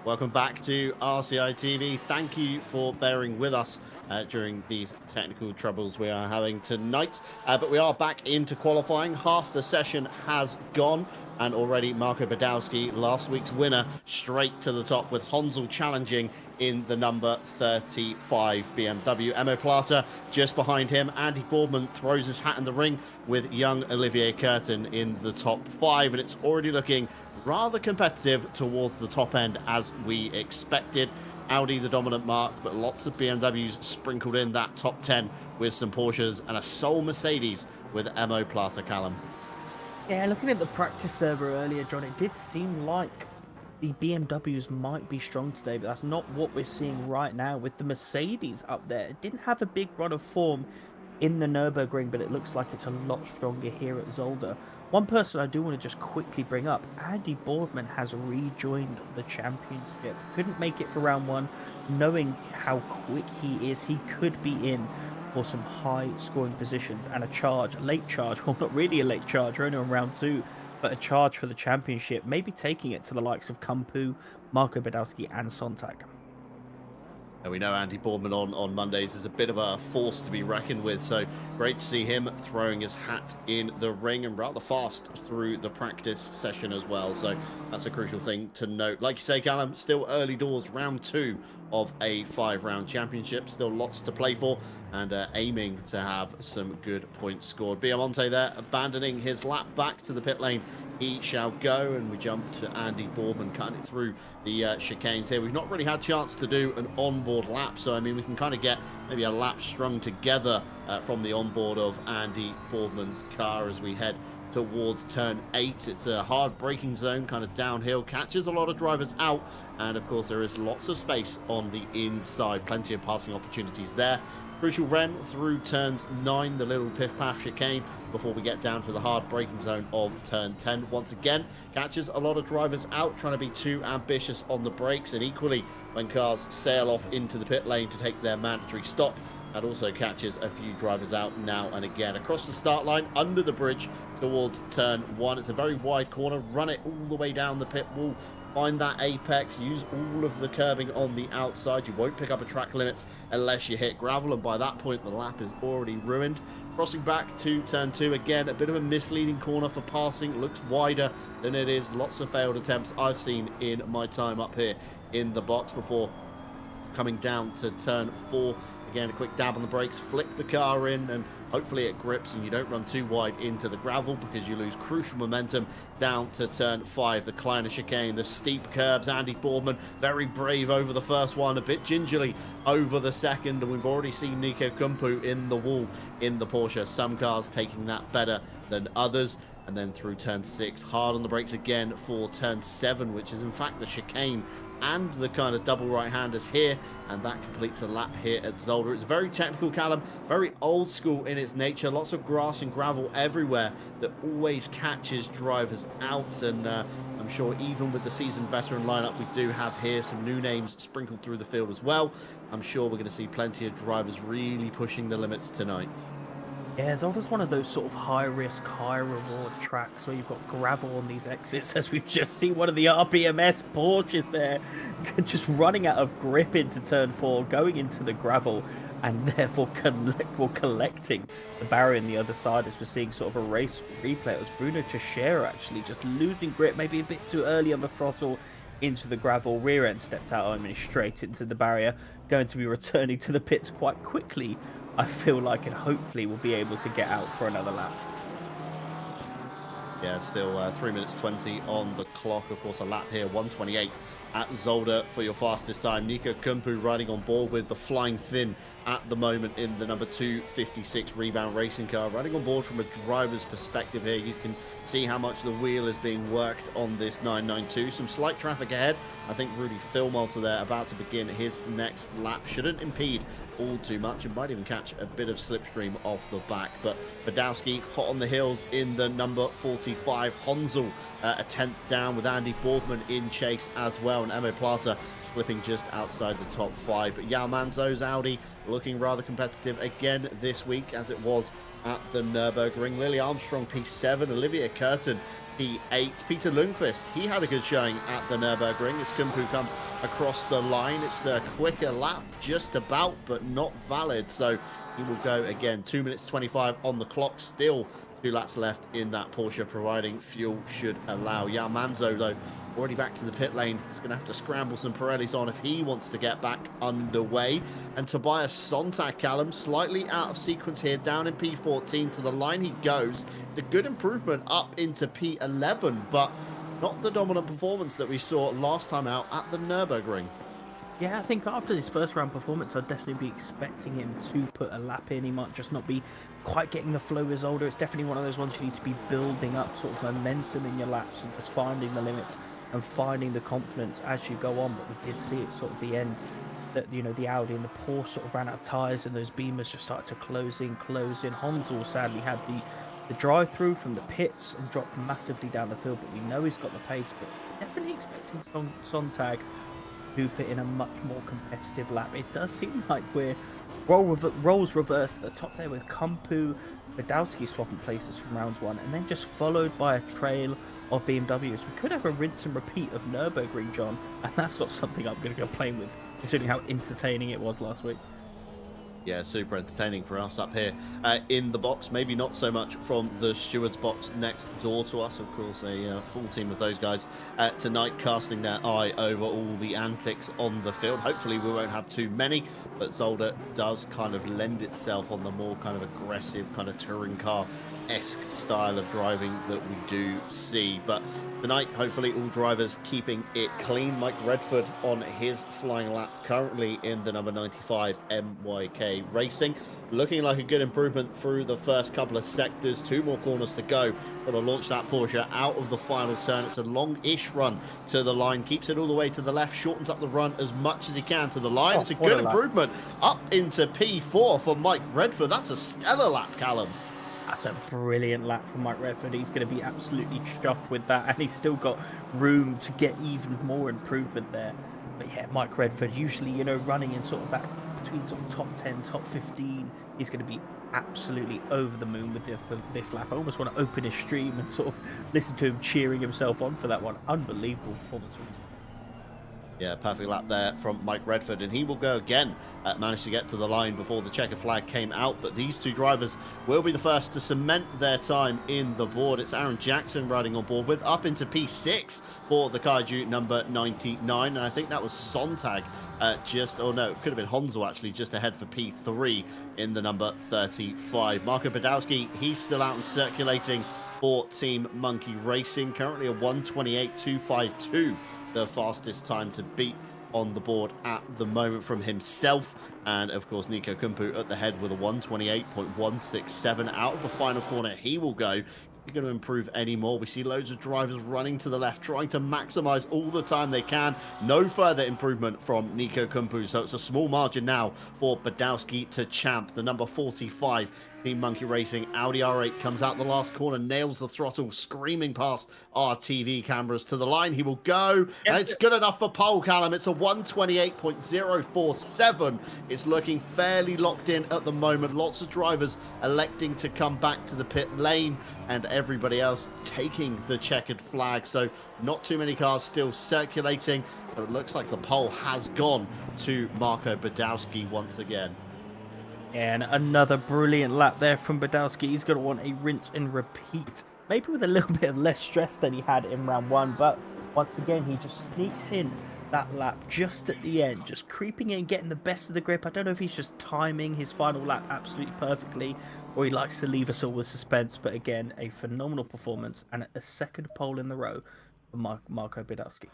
Welcome back to RCI TV. Thank you for bearing with us during these technical troubles we are having tonight. But we are back into qualifying. Half the session has gone, and already Marco Badowski, last week's winner, straight to the top with Hansel challenging in the number 35 BMW. Emo Plata just behind him. Andy Boardman throws his hat in the ring with young Olivier Curtin in the top 5, and it's already looking rather competitive towards the top end as we expected. Audi the dominant mark, but lots of BMWs sprinkled in that top 10 with some Porsches and a sole Mercedes with Emo Plata. Callum. Yeah, looking at the practice server earlier, John, it did seem like the BMWs might be strong today, but that's not what we're seeing right now with the Mercedes up there. It didn't have a big run of form in the Nürburgring, but it looks like it's a lot stronger here at Zolder. One person I do want to just quickly bring up, Andy Boardman has rejoined the championship. Couldn't make it for round 1. Knowing how quick he is, he could be in for some high scoring positions and a late charge, well, not really a late charge, we're only on round 2, but a charge for the championship, maybe taking it to the likes of Kampu, Marco Badowski and Sontag. And we know Andy Boardman on Mondays is a bit of a force to be reckoned with, so great to see him throwing his hat in the ring and rather fast through the practice session as well. So that's a crucial thing to note. Like you say, Callum, still early doors, round 2 of a 5-round championship. Still lots to play for and aiming to have some good points scored. Biamonte there abandoning his lap back to the pit lane. He shall go, and we jump to Andy Boardman cutting it through the chicanes here. We've not really had a chance to do an onboard lap, so I mean we can kind of get maybe a lap strung together from the onboard of Andy Boardman's car as we head towards turn 8. It's a hard braking zone, kind of downhill, catches a lot of drivers out, and of course there is lots of space on the inside, plenty of passing opportunities there. Crucial run through turns 9, the little piff-paff chicane, before we get down to the hard braking zone of turn 10. Once again, catches a lot of drivers out, trying to be too ambitious on the brakes, and equally when cars sail off into the pit lane to take their mandatory stop, that also catches a few drivers out now and again. Across the start line, under the bridge towards turn 1. It's a very wide corner. Run it all the way down the pit wall. Find that apex. Use all of the curbing on the outside. You won't pick up a track limits unless you hit gravel, and by that point the lap is already ruined. Crossing back to turn 2, again a bit of a misleading corner for passing. Looks wider than it is. Lots of failed attempts I've seen in my time up here in the box before coming down to turn 4. Again, a quick dab on the brakes, flick the car in, and hopefully it grips and you don't run too wide into the gravel, because you lose crucial momentum down to turn 5. The Kleiner chicane, the steep curbs. Andy Boardman, very brave over the first one, a bit gingerly over the second, and we've already seen Nico Kumpu in the wall in the Porsche. Some cars taking that better than others. And then through turn 6, hard on the brakes again for turn 7, which is in fact the chicane and the kind of double right-handers here, and that completes a lap here at Zolder. It's very technical, Callum, very old school in its nature. Lots of grass and gravel everywhere that always catches drivers out, and I'm sure even with the seasoned veteran lineup we do have here, some new names sprinkled through the field as well, I'm sure we're going to see plenty of drivers really pushing the limits tonight. Yeah, Zolder's one of those sort of high-risk, high-reward tracks where you've got gravel on these exits, as we've just seen one of the RBMS Porsches there just running out of grip into turn 4, going into the gravel, and therefore collecting the barrier on the other side, as we're seeing sort of a race replay. It was Bruno Teixeira actually just losing grip, maybe a bit too early on the throttle, into the gravel, rear end stepped out, I mean straight into the barrier, going to be returning to the pits quite quickly, I feel like, and hopefully we'll be able to get out for another lap. Yeah, still 3 minutes 20 on the clock. Of course, a lap here, 1:28 at Zolder for your fastest time. Nico Kumpu riding on board with the Flying Finn at the moment in the number 256 Rebound racing car. Riding on board from a driver's perspective here, you can see how much the wheel is being worked on this 992. Some slight traffic ahead. I think Rudy Philmolter there about to begin his next lap. Shouldn't impede all too much, and might even catch a bit of slipstream off the back. But Badowski hot on the heels in the number 45. Hansel a 10th down, with Andy Boardman in chase as well, and Emo Plata slipping just outside the top 5. But Yao Manzo's Audi looking rather competitive again this week, as it was at the Nürburgring. Lily Armstrong P7, Olivier Curtin P8. Peter Lundqvist, he had a good showing at the Nürburgring as Kumpu comes across the line. It's a quicker lap, just about, but not valid. So he will go again. 2 minutes 25 on the clock. Still 2 laps left in that Porsche, providing fuel should allow. Jan Manzo, though, already back to the pit lane. He's going to have to scramble some Pirellis on if he wants to get back underway. And Tobias Sonntag, Callum, slightly out of sequence here, down in P14. To the line he goes. It's a good improvement up into P11, but not the dominant performance that we saw last time out at the Nürburgring. Yeah, I think after this first round performance, I'd definitely be expecting him to put a lap in. He might just not be quite getting the flow with Zolder. It's definitely one of those ones you need to be building up sort of momentum in your laps and just finding the limits and finding the confidence as you go on. But we did see it sort of the end that, you know, the Audi and the Porsche sort of ran out of tyres and those Beamers just started to close in. Hansel sadly had the drive-through from the pits and dropped massively down the field, but we know he's got the pace. But definitely expecting Sonntag to put in a much more competitive lap. It does seem like we're roles reversed at the top there with Kumpu, Badowski swapping places from rounds 1, and then just followed by a trail of BMWs. We could have a rinse and repeat of Nürburgring, John, and that's not something I'm going to go playing with, considering how entertaining it was last week. Yeah, super entertaining for us up here in the box. Maybe not so much from the steward's box next door to us. Of course, a full team of those guys tonight casting their eye over all the antics on the field. Hopefully we won't have too many, but Zolder does kind of lend itself on the more kind of aggressive kind of touring car-esque style of driving that we do see. But tonight, hopefully all drivers keeping it clean. Mike Redford on his flying lap currently in the number 95 MYK Racing, looking like a good improvement through the first couple of sectors. 2 more corners to go. Got to launch that Porsche out of the final turn. It's a long-ish run to the line, keeps it all the way to the left, shortens up the run as much as he can to the line. It's a good improvement up into P4 for Mike Redford. That's a stellar lap, Callum. That's a brilliant lap from Mike Redford. He's going to be absolutely chuffed with that, and he's still got room to get even more improvement there. But yeah, Mike Redford, usually, you know, running in sort of that between sort of top 10, top 15, he's going to be absolutely over the moon with this lap. I almost want to open his stream and sort of listen to him cheering himself on for that one. Unbelievable performance from him. Yeah, perfect lap there from Mike Redford, and he will go again. Managed to get to the line before the checker flag came out, but these 2 drivers will be the first to cement their time in the board. It's Aaron Jackson riding on board with up into P6 for the Kaiju number 99, and I think that was Sonntag it could have been Hansel actually, just ahead for P3 in the number 35. Marco Badowski, he's still out and circulating for Team Monkey Racing, currently a 1:28.252. the fastest time to beat on the board at the moment from himself. And of course, Nico Kumpu at the head with a 1:28.167. Out of the final corner he will go. He's going to improve any more. We see loads of drivers running to the left, trying to maximize all the time they can. No further improvement from Nico Kumpu, so it's a small margin now for Badowski to champ. The number 45 Team Monkey Racing Audi R8 comes out the last corner, nails the throttle, screaming past our TV cameras to the line. He will go, and it's good enough for pole, Callum. It's a 1:28.047. It's looking fairly locked in at the moment. Lots of drivers electing to come back to the pit lane, and everybody else taking the checkered flag. So not too many cars still circulating. So it looks like the pole has gone to Marco Badowski once again. And another brilliant lap there from Badowski. He's going to want a rinse and repeat. Maybe with a little bit of less stress than he had in round 1. But once again, he just sneaks in that lap just at the end. Just creeping in, getting the best of the grip. I don't know if he's just timing his final lap absolutely perfectly, or he likes to leave us all with suspense. But again, a phenomenal performance and a second pole in the row for Marco Badowski.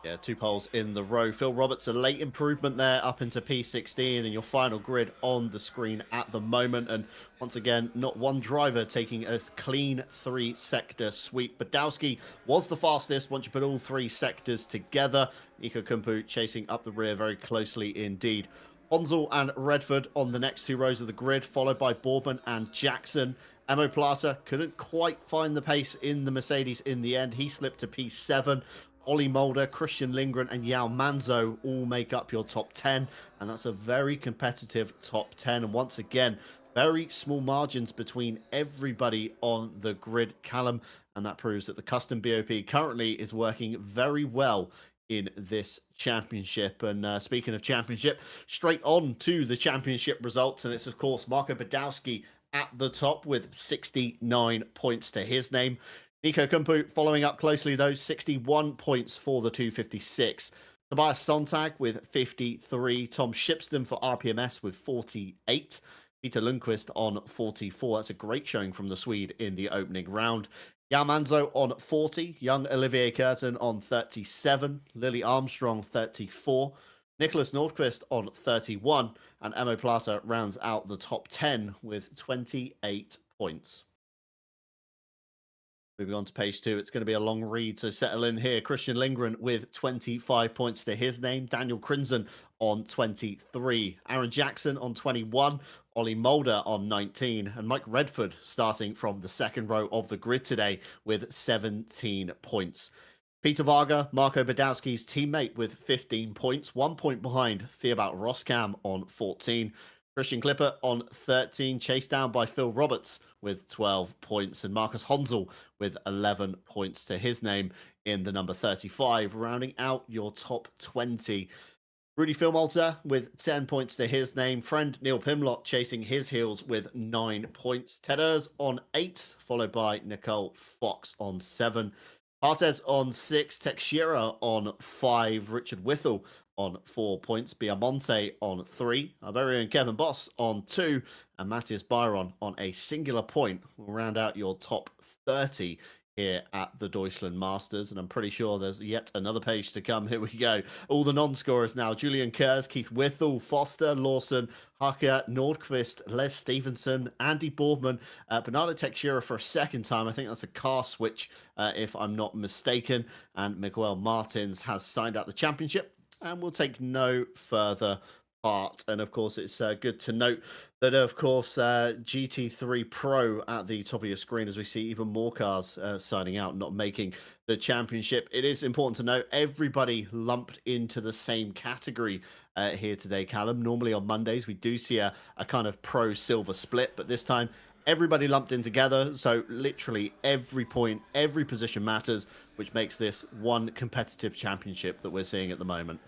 Yeah, 2 poles in the row. Phil Roberts, a late improvement there up into P16, and your final grid on the screen at the moment. And once again, not one driver taking a clean 3-sector sweep. Badowski was the fastest once you put all 3 sectors together. Nico Kumpu chasing up the rear very closely indeed. Hansel and Redford on the next 2 rows of the grid, followed by Boardman and Jackson. Emo Plata couldn't quite find the pace in the Mercedes in the end. He slipped to P7. Ollie Mulder, Christian Lindgren, and Yao Manzo all make up your top 10, and that's a very competitive top 10. And once again, Very small margins between everybody on the grid, Callum, and that proves that the custom BOP currently is working very well in this championship. And speaking of championship, straight on to the championship results, and it's of course Marco Badowski at the top with 69 points to his name. Nico Kumpu following up closely, though, 61 points for the 256. Tobias Sontag with 53. Tom Shipston for RPMS with 48. Peter Lundqvist on 44. That's a great showing from the Swede in the opening round. Jan Manzo on 40. Young Olivier Curtin on 37. Lily Armstrong 34. Nicholas Nordqvist on 31. And Emo Plata rounds out the top 10 with 28 points. Moving on to page 2, it's going to be a long read, so settle in here. Christian Lindgren with 25 points to his name. Daniel Crinzen on 23. Aaron Jackson on 21. Ollie Mulder on 19. And Mike Redford starting from the second row of the grid today with 17 points. Peter Varga, Marco Badowski's teammate with 15 points, 1 point behind Theobald Roskam on 14. Christian Clipper on 13, chased down by Phil Roberts with 12 points, and Marcus Honsel with 11 points to his name in the number 35, rounding out your top 20. Rudy Philmalter with 10 points to his name. Friend Neil Pimlott chasing his heels with 9 points. Ted Ers on 8, followed by Nicole Fox on 7. Artes on 6, Texera on 5, Richard Withel on 4 points, Biamonte on 3, Iberian Kevin Boss on 2, and Matthias Byron on a singular point will round out your top 30 here at the Deutschland Masters. And I'm pretty sure there's yet another page to come. Here we go. All the non-scorers now. Julian Kurz, Keith Withel, Foster, Lawson, Hacker, Nordqvist, Les Stevenson, Andy Boardman, Bernardo Texera for a second time. I think that's a car switch, if I'm not mistaken. And Miguel Martins has signed out the championship and will take no further part. And of course, it's good to note that, of course, GT3 Pro at the top of your screen as we see even more cars signing out, not making the championship. It is important to note everybody lumped into the same category here today, Callum. Normally on Mondays, we do see a kind of pro silver split, but this time everybody lumped in together. So literally every point, every position matters, which makes this one competitive championship that we're seeing at the moment.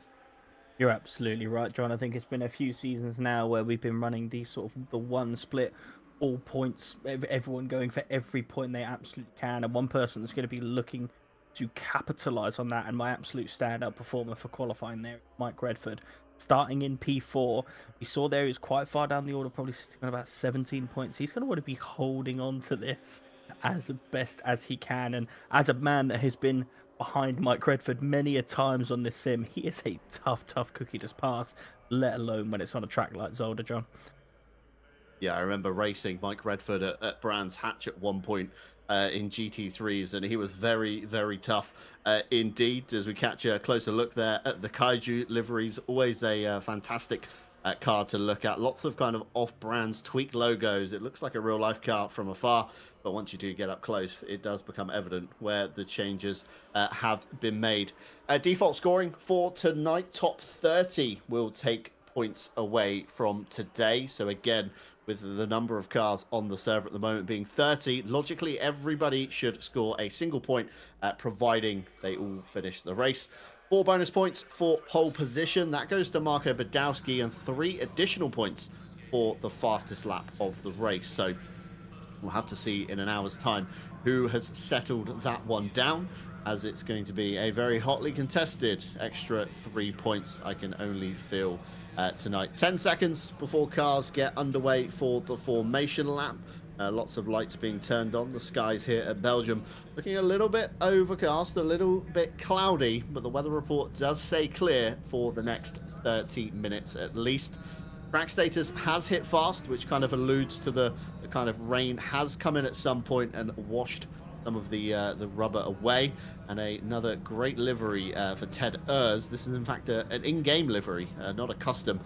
You're absolutely right, John. I think it's been a few seasons now where we've been running these sort of the one split, all points, everyone going for every point they absolutely can, and one person that's going to be looking to capitalize on that. And my absolute standout performer for qualifying there, Mike Redford, starting in P4. We saw there he was quite far down the order, probably sitting on about 17 points. He's going to want to be holding on to this as best as he can, and as a man that has been behind Mike Redford many a times on this sim, he is a tough cookie to pass, let alone when it's on a track like Zolder, John. Yeah, I remember racing Mike Redford at Brands Hatch at one point in GT3s, and he was very, very tough indeed. As we catch a closer look there at the Kaiju liveries, always a fantastic car to look at. Lots of kind of off-brands, tweak logos. It looks like a real-life car from afar, but once you do get up close, it does become evident where the changes have been made. Default scoring for tonight, top 30 will take points away from today. So again, with the number of cars on the server at the moment being 30, logically everybody should score a single point, providing they all finish the race. 4 bonus points for pole position. That goes to Marco Badowski, and 3 additional points for the fastest lap of the race. So we'll have to see in an hour's time who has settled that one down, as it's going to be a very hotly contested extra 3 points, I can only feel, tonight. 10 seconds before cars get underway for the formation lap. Lots of lights being turned on. The skies here at Belgium looking a little bit overcast, a little bit cloudy, but the weather report does say clear for the next 30 minutes at least. Track status has hit fast, which kind of alludes to the kind of rain has come in at some point and washed some of the rubber away. And another great livery for Ted Ers. This is in fact an in-game livery, not a custom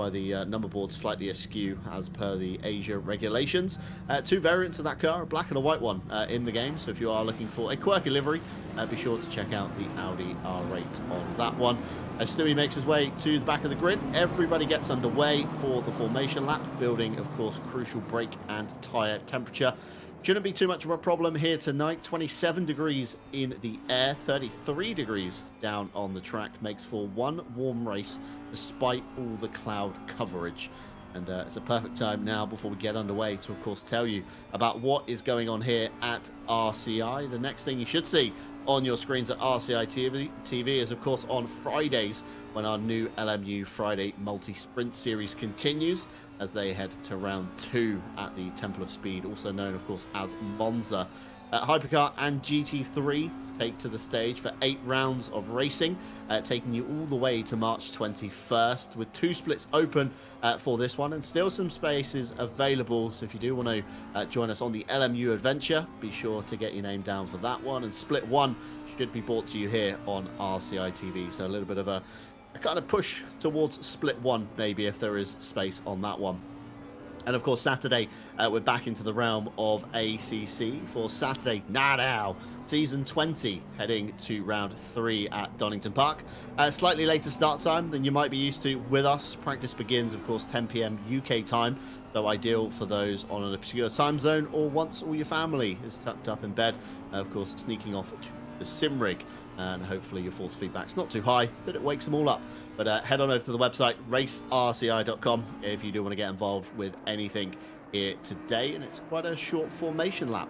why the number board's slightly askew as per the Asia regulations. Two variants of that car, a black and a white one in the game. So if you are looking for a quirky livery, be sure to check out the Audi R8 on that one. As Stewie makes his way to the back of the grid, everybody gets underway for the formation lap, building, of course, crucial brake and tyre temperature. Shouldn't be too much of a problem here tonight. 27 degrees in the air, 33 degrees down on the track. Makes for one warm race despite all the cloud coverage. And it's a perfect time now before we get underway to, of course, tell you about what is going on here at RCI. The next thing you should see on your screens at RCI TV is, of course, on Fridays when our new LMU Friday Multi-Sprint Series continues as they head to round 2 at the Temple of Speed, also known, of course, as Monza. Hypercar and GT3 take to the stage for 8 rounds of racing, taking you all the way to March 21st, with 2 splits open for this one, and still some spaces available. So if you do want to join us on the LMU adventure, be sure to get your name down for that one. And split 1 should be brought to you here on RCI TV. So a little bit of a kind of push towards split 1, maybe, if there is space on that one. And of course, Saturday, we're back into the realm of ACC for Saturday now, season 20, heading to round 3 at Donington Park. Slightly later start time than you might be used to with us. Practice begins, of course, 10 p.m. UK time, so ideal for those on an obscure time zone or once all your family is tucked up in bed. Of course, sneaking off to the sim rig. And hopefully your force feedback's not too high that it wakes them all up. But head on over to the website, racerci.com, if you do want to get involved with anything here today. And it's quite a short formation lap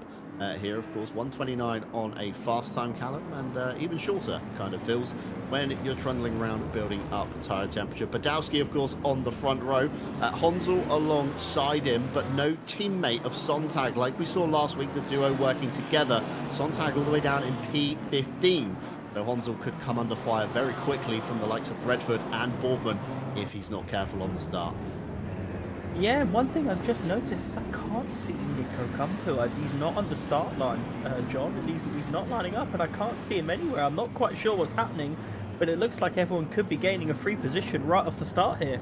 here, of course. 1:29 on a fast time, Callum, and even shorter kind of feels when you're trundling around building up tyre temperature. Badowski, of course, on the front row. Honsel alongside him, but no teammate of Sontag. Like we saw last week, the duo working together. Sontag all the way down in P15. So Honsel could come under fire very quickly from the likes of Redford and Boardman if he's not careful on the start. Yeah, and one thing I've just noticed is I can't see Nico Kumpu. He's not on the start line, John, and he's not lining up, and I can't see him anywhere. I'm not quite sure what's happening, but it looks like everyone could be gaining a free position right off the start here.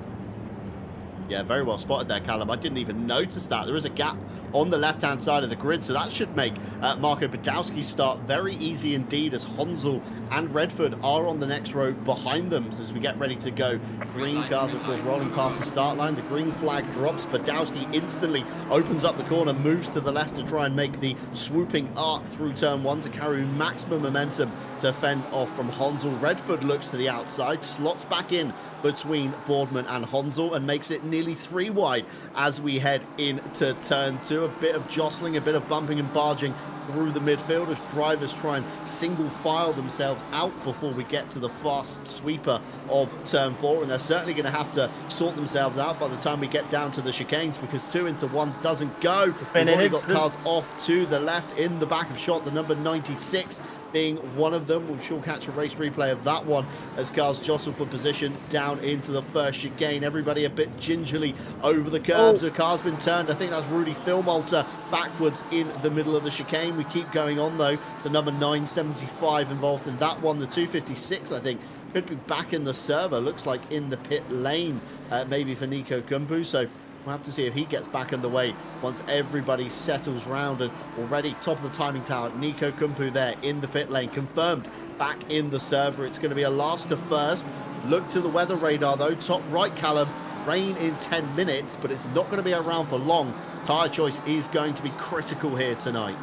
Yeah, very well spotted there, Callum. I didn't even notice that. There is a gap on the left-hand side of the grid, so that should make Marco Badowski's start very easy indeed, as Honsel and Redford are on the next row behind them. So as we get ready to go, green cars, of course, rolling past the start line. The green flag drops. Badowski instantly opens up the corner, moves to the left to try and make the swooping arc through turn 1 to carry maximum momentum to fend off from Honsel. Redford looks to the outside, slots back in between Boardman and Honsel, and makes it nearly 3 wide as we head into turn 2. A bit of jostling, a bit of bumping and barging through the midfield as drivers try and single file themselves out before we get to the fast sweeper of turn 4, and they're certainly going to have to sort themselves out by the time we get down to the chicanes, because 2 into 1 doesn't go. We've already got cars off to the left in the back of shot, the number 96 being one of them. We shall catch a race replay of that one as cars jostle for position down into the first chicane. Everybody a bit gingerly over the curbs. The car's been turned. I think that's Rudy Filmalter backwards in the middle of the chicane. We keep going on though. The number 975 involved in that one. The 256, I think, could be back in the server. Looks like in the pit lane, maybe for Nico Kumbu. So we'll have to see if he gets back underway once everybody settles round. And already top of the timing tower, Nico Kumpu there in the pit lane, confirmed back in the server. It's going to be a last to first. Look to the weather radar though, top right, Callum. Rain in 10 minutes, but it's not going to be around for long. Tyre choice is going to be critical here tonight.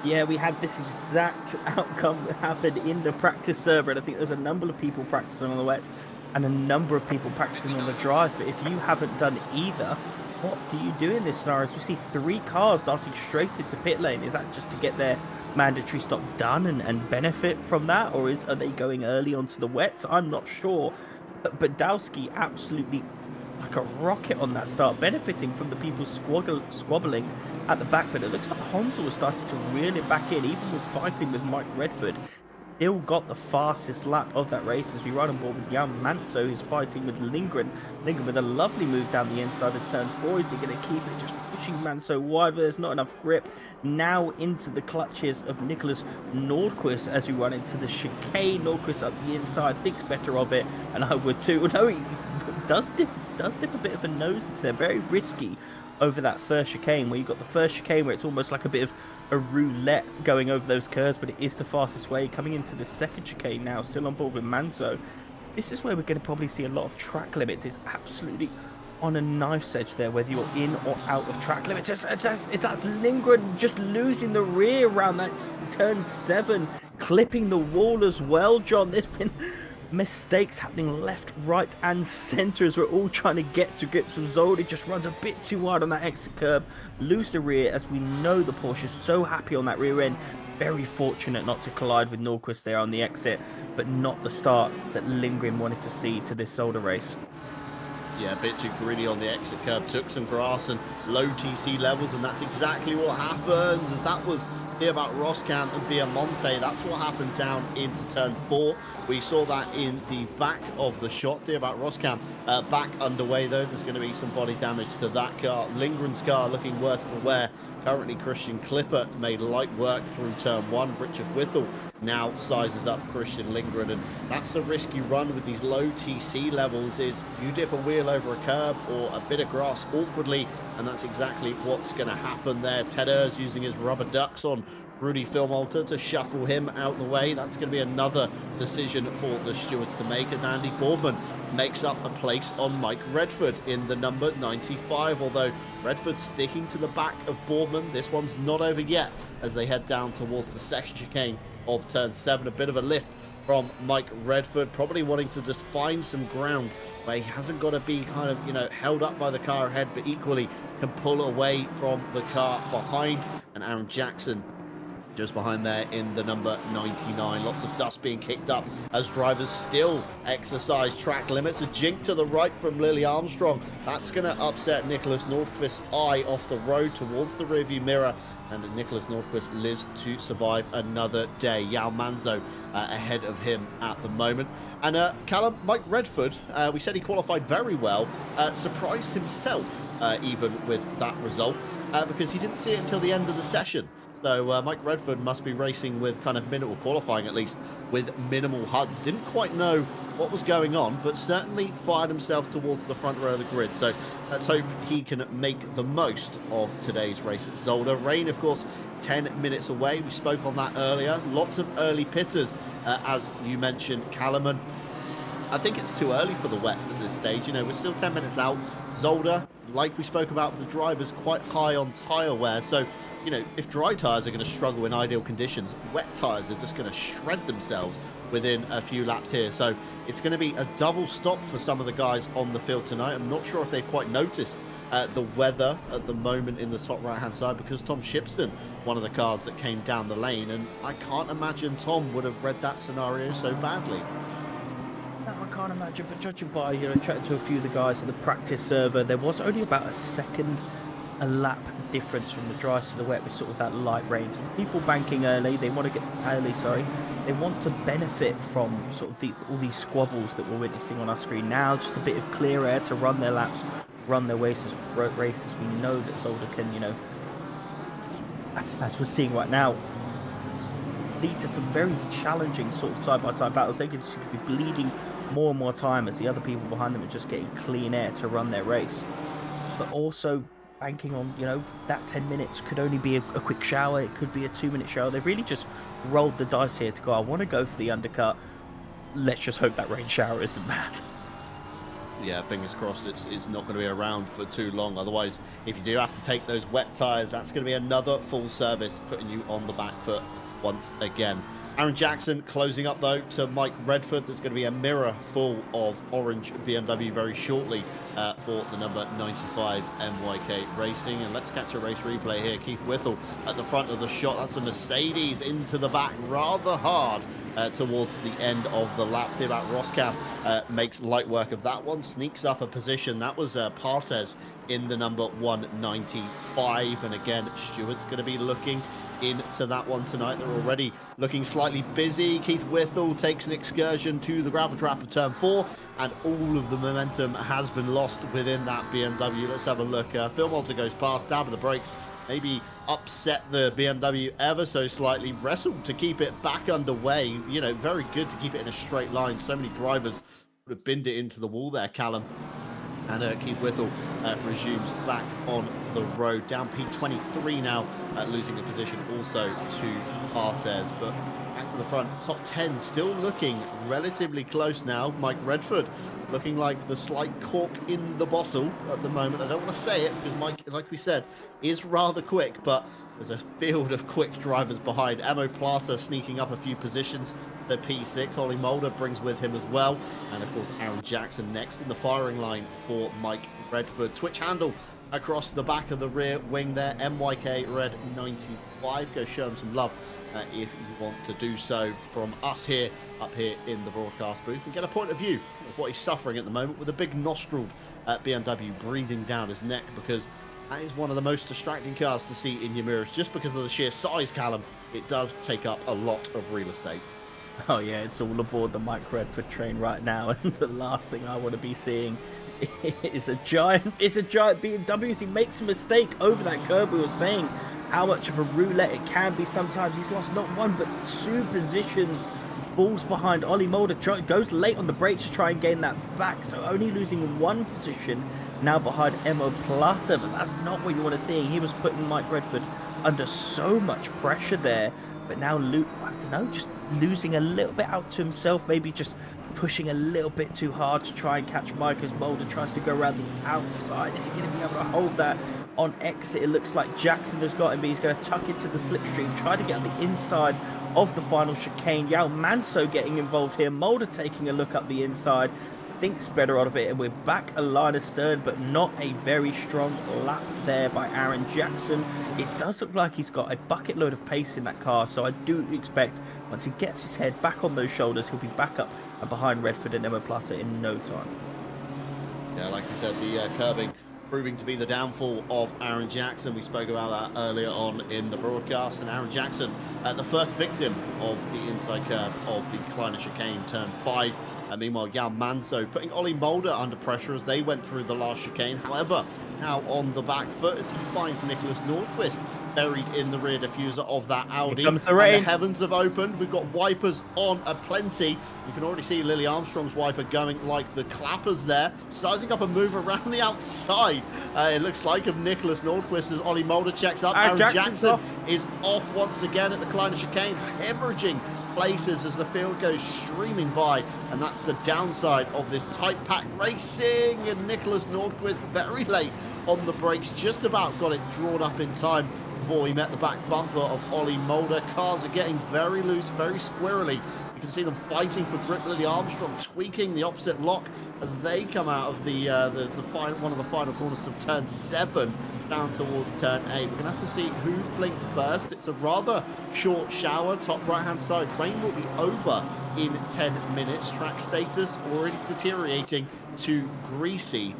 Yeah, we had this exact outcome happen in the practice server, and I think there's a number of people practicing on the wets and a number of people practicing on the dries. But if you haven't done either, what do you do in this scenario? You see 3 cars darting straight into pit lane. Is that just to get their mandatory stop done and benefit from that, or are they going early onto the wets? I'm not sure. But Badowski absolutely like a rocket on that start, benefiting from the people squabbling at the back. But it looks like Honsel was starting to reel it back in, even with fighting with Mike Redford. Still got the fastest lap of that race as we ride on board with Jan Manso, who's fighting with Lindgren. Lindgren with a lovely move down the inside of turn 4. Is he going to keep it? Just pushing Manso wide, but there's not enough grip. Now into the clutches of Nicholas Nordquist as we run into the chicane. Nordquist up the inside, thinks better of it, and I would too. No, he does dip a bit of a nose into there. Very risky over that first chicane, where you've got the first chicane where it's almost like a bit of a roulette going over those curves, but it is the fastest way. Coming into the second chicane now, still on board with Manzo. This is where we're going to probably see a lot of track limits. It's absolutely on a knife's edge there, whether you're in or out of track limits. That's Lindgren just losing the rear around that turn 7, clipping the wall as well, John. There's been mistakes happening left, right, and centre as we're all trying to get to grips with Zolder. Just runs a bit too wide on that exit curb, lose the rear, as we know the Porsche's so happy on that rear end. Very fortunate not to collide with Nordqvist there on the exit, but not the start that Lindgren wanted to see to this Zolder race. Yeah, a bit too greedy on the exit curb, took some grass and low TC levels, and that's exactly what happens, as that was about Roskamp and Biamonte. That's what happened down into turn 4. We saw that in the back of the shot there about Roskamp. Back underway though, there's going to be some body damage to that car. Lindgren's car looking worse for wear. Currently Christian Klippert's made light work through turn 1. Richard Whittle now sizes up Christian Lindgren, and that's the risk you run with these low TC levels, is you dip a wheel over a curb or a bit of grass awkwardly, and that's exactly what's going to happen there. Ted Urs using his rubber ducks on Rudy Filmalter to shuffle him out the way. That's going to be another decision for the stewards to make, as Andy Boardman makes up a place on Mike Redford in the number 95, although Redford sticking to the back of Boardman. This one's not over yet as they head down towards the second chicane of turn 7. A bit of a lift from Mike Redford, probably wanting to just find some ground where he hasn't got to be kind of, you know, held up by the car ahead, but equally can pull away from the car behind. And Aaron Jackson just behind there in the number 99. Lots of dust being kicked up as drivers still exercise track limits. A jink to the right from Lily Armstrong. That's going to upset Nicholas Nordqvist's eye off the road towards the rearview mirror. And Nicholas Nordqvist lives to survive another day. Yao Manzo ahead of him at the moment. And Callum, Mike Redford, we said he qualified very well, surprised himself even with that result because he didn't see it until the end of the session. So Mike Redford must be racing with kind of minimal qualifying, at least with minimal HUDs. Didn't quite know what was going on, but certainly fired himself towards the front row of the grid. So let's hope he can make the most of today's race at Zolder. Rain, of course, 10 minutes away. We spoke on that earlier. Lots of early pitters, as you mentioned, Callum. I think it's too early for the wets at this stage. You know, we're still 10 minutes out. Zolder, like we spoke about, the driver's quite high on tyre wear. So, you know, if dry tyres are going to struggle in ideal conditions, wet tyres are just going to shred themselves within a few laps here. So it's going to be a double stop for some of the guys on the field tonight. I'm not sure if they've quite noticed the weather at the moment in the top right-hand side, because Tom Shipston, one of the cars that came down the lane, and I can't imagine Tom would have read that scenario so badly. No, I can't imagine, but judging by, you know, chatting to a few of the guys on the practice server, there was only about a lap difference from the dry to the wet with sort of that light rain. So the people banking early, they want to get early, sorry, they want to benefit from sort of all these squabbles that we're witnessing on our screen now. Just a bit of clear air to run their laps, run their races. We know that Zolder can, you know, as we're seeing right now, lead to some very challenging sort of side-by-side battles. They could be bleeding more and more time as the other people behind them are just getting clean air to run their race. But also banking on, you know, that 10 minutes could only be a quick shower. It could be a 2-minute shower. They've really just rolled the dice here to go, I want to go for the undercut. Let's just hope that rain shower isn't bad. Yeah, fingers crossed it's not going to be around for too long. Otherwise, if you do have to take those wet tyres, that's going to be another full service, putting you on the back foot once again. Aaron Jackson closing up, though, to Mike Redford. There's going to be a mirror full of orange BMW very shortly for the number 95 MYK Racing. And let's catch a race replay here. Keith Whittle at the front of the shot. That's a Mercedes into the back rather hard towards the end of the lap. Thibaut Roskamp makes light work of that one, sneaks up a position. That was Partes in the number 195. And again, Stewart's going to be looking into that one tonight. They're already looking slightly busy. Keith Whittle takes an excursion to the gravel trap of turn 4, and all of the momentum has been lost within that BMW. Let's have a look. Phil Malta goes past, dab of the brakes, maybe upset the BMW ever so slightly, wrestled to keep it back underway. You know, very good to keep it in a straight line. So many drivers would have binned it into the wall there, Callum. And Keith Whittle resumes back on the road. Down P23 now, losing the position also to Artes. But back to the front, top 10 still looking relatively close now. Mike Redford looking like the slight cork in the bottle at the moment. I don't want to say it because Mike, like we said, is rather quick, but there's a field of quick drivers behind. Emo Plata sneaking up a few positions. The P6, Ollie Mulder brings with him as well. And of course, Aaron Jackson next in the firing line for Mike Redford. Twitch handle across the back of the rear wing there. MYK Red 95. Go show him some love if you want to do so from us here, up here in the broadcast booth, and get a point of view of what he's suffering at the moment with a big nostril BMW breathing down his neck, because that is one of the most distracting cars to see in your mirrors, just because of the sheer size, Callum. It does take up a lot of real estate. Oh yeah, it's all aboard the Mike Redford train right now, and the last thing I want to be seeing is a giant BMW. He makes a mistake over that curb. We were saying how much of a roulette it can be sometimes. He's lost not one but two positions. Balls behind Ollie Mulder, goes late on the brakes to try and gain that back, so only losing one position now behind Emo Plata. But that's not what you want to see. He was putting Mike Redford under so much pressure there, but now Luke, I don't know, just losing a little bit out to himself, maybe just pushing a little bit too hard to try and catch Mike as Mulder tries to go around the outside. Is he going to be able to hold that on exit? It looks like Jackson has got him, but he's going to tuck into the slipstream, try to get on the inside of the final chicane. Yao Manso getting involved here. Mulder taking a look up the inside, thinks better out of it, and we're back a line astern, but not a very strong lap there by Aaron Jackson. It does look like he's got a bucket load of pace in that car, so I do expect once he gets his head back on those shoulders, he'll be back up and behind Redford and Emo Plata in no time. Yeah, like we said, the curbing proving to be the downfall of Aaron Jackson. We spoke about that earlier on in the broadcast, and Aaron Jackson, the first victim of the inside curb of the Kleiner chicane, turn 5. Meanwhile, Yao Manso putting Ollie Mulder under pressure as they went through the last chicane. However, now on the back foot as he finds Nicholas Nordqvist buried in the rear diffuser of that Audi. Here comes the rain. And the heavens have opened. We've got wipers on aplenty. You can already see Lily Armstrong's wiper going like the clappers there, sizing up a move around the outside. It looks like of Nicholas Nordqvist as Ollie Mulder checks up. Aaron Jackson is off once again at the Kleiner chicane, hemorrhaging places as the field goes streaming by, and that's the downside of this tight pack racing. And Nicholas Nordqvist very late on the brakes, just about got it drawn up in time before he met the back bumper of Ollie Mulder. Cars are getting very loose, very squirrely. You can see them fighting for grip. Lily Armstrong tweaking the opposite lock as they come out of the one of the final corners of turn 7 down towards turn 8. We're gonna have to see who blinks first. It's a rather short shower, top right hand side. Rain will be over in 10 minutes. Track status already deteriorating to greasy.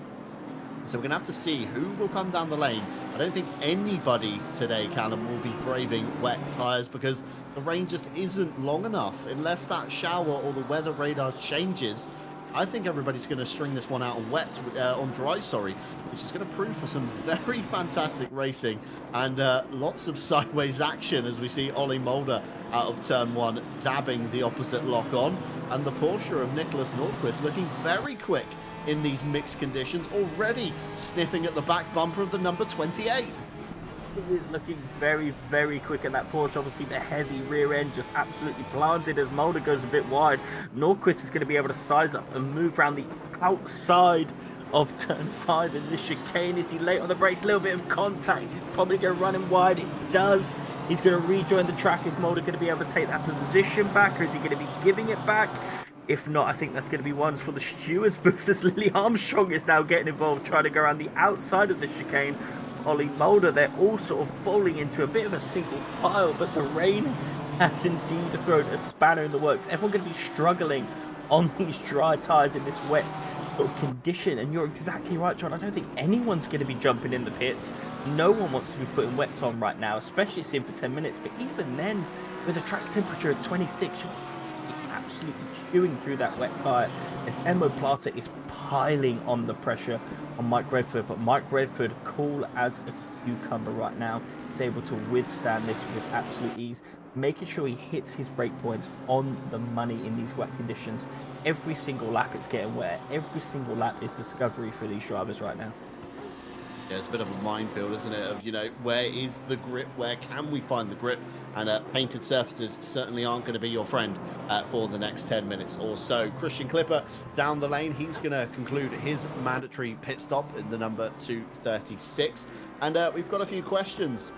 So we're going to have to see who will come down the lane. I don't think anybody today, Callum, will be braving wet tyres, because the rain just isn't long enough. Unless that shower or the weather radar changes, I think everybody's going to string this one out on on dry, which is going to prove for some very fantastic racing and lots of sideways action as we see Ollie Mulder out of turn 1 dabbing the opposite lock on, and the Porsche of Nicholas Nordqvist looking very quick in these mixed conditions, already sniffing at the back bumper of the number 28. He is looking very, very quick in that Porsche. Obviously, the heavy rear end just absolutely planted as Mulder goes a bit wide. Nordqvist is going to be able to size up and move around the outside of turn 5 in this chicane. Is he late on the brakes? A little bit of contact. He's probably going to run him wide. It does. He's going to rejoin the track. Is Mulder going to be able to take that position back, or is he going to be giving it back? If not, I think that's going to be ones for the stewards booth, as Lily Armstrong is now getting involved, trying to go around the outside of the chicane. Ollie Mulder, they're all sort of falling into a bit of a single file, but the rain has indeed thrown a spanner in the works. Everyone going to be struggling on these dry tyres in this wet sort of condition, and you're exactly right, John. I don't think anyone's going to be jumping in the pits. No one wants to be putting wets on right now, especially it's in for 10 minutes, but even then, with a track temperature of 26, you're absolutely chewing through that wet tyre as Emo Plata is piling on the pressure on Mike Redford, but Mike Redford cool as a cucumber right now. He's able to withstand this with absolute ease, making sure he hits his breakpoints on the money in these wet conditions. Every single lap it's getting wet. Every single lap is discovery for these drivers right now. Yeah, it's a bit of a minefield, isn't it? Of, where is the grip? Where can we find the grip? And painted surfaces certainly aren't going to be your friend for the next 10 minutes or so. Christian Clipper down the lane. He's going to conclude his mandatory pit stop in the number 236. And we've got a few questions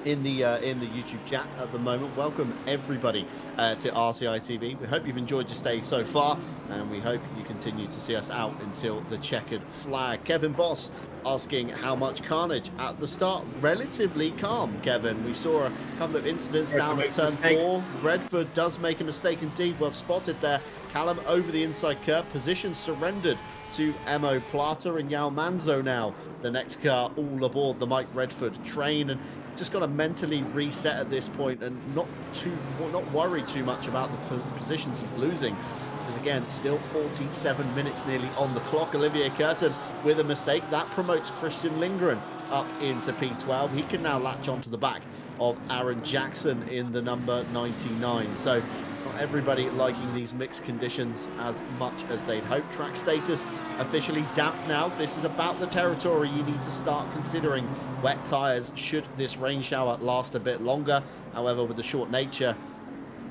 in the YouTube chat at the moment. Welcome everybody to RCI TV. We hope you've enjoyed your stay so far, and we hope you continue to see us out until the checkered flag. Kevin Boss asking how much carnage at the start. Relatively calm, Kevin. We saw a couple of incidents down at turn 4. Redford does make a mistake indeed. Well spotted there. Callum over the inside curve. Position surrendered to Emo Plata, and Yao Manzo now the next car all aboard the Mike Redford train, and just got to mentally reset at this point and not worry too much about the positions he's losing, because again, still 47 minutes nearly on the clock. Olivier Curtin with a mistake that promotes Christian Lindgren up into P12. He can now latch onto the back of Aaron Jackson in the number 99. So not everybody liking these mixed conditions as much as they'd hoped. Track status officially damp now. This is about the territory you need to start considering wet tyres should this rain shower last a bit longer. However, with the short nature,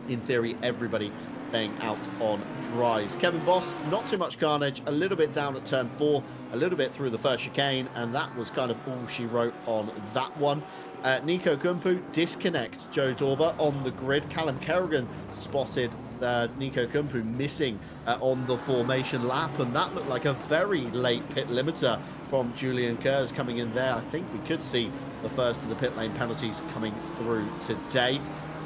in theory, everybody staying out on dries. Kevin Boss, not too much carnage, a little bit down at turn 4, a little bit through the first chicane, and that was kind of all she wrote on that one. Nico Kumpu, disconnect Joe Dorber on the grid. Callum Kerrigan spotted Nico Kumpu missing on the formation lap, and that looked like a very late pit limiter from Julian Kurz coming in there. I think we could see the first of the pit lane penalties coming through today.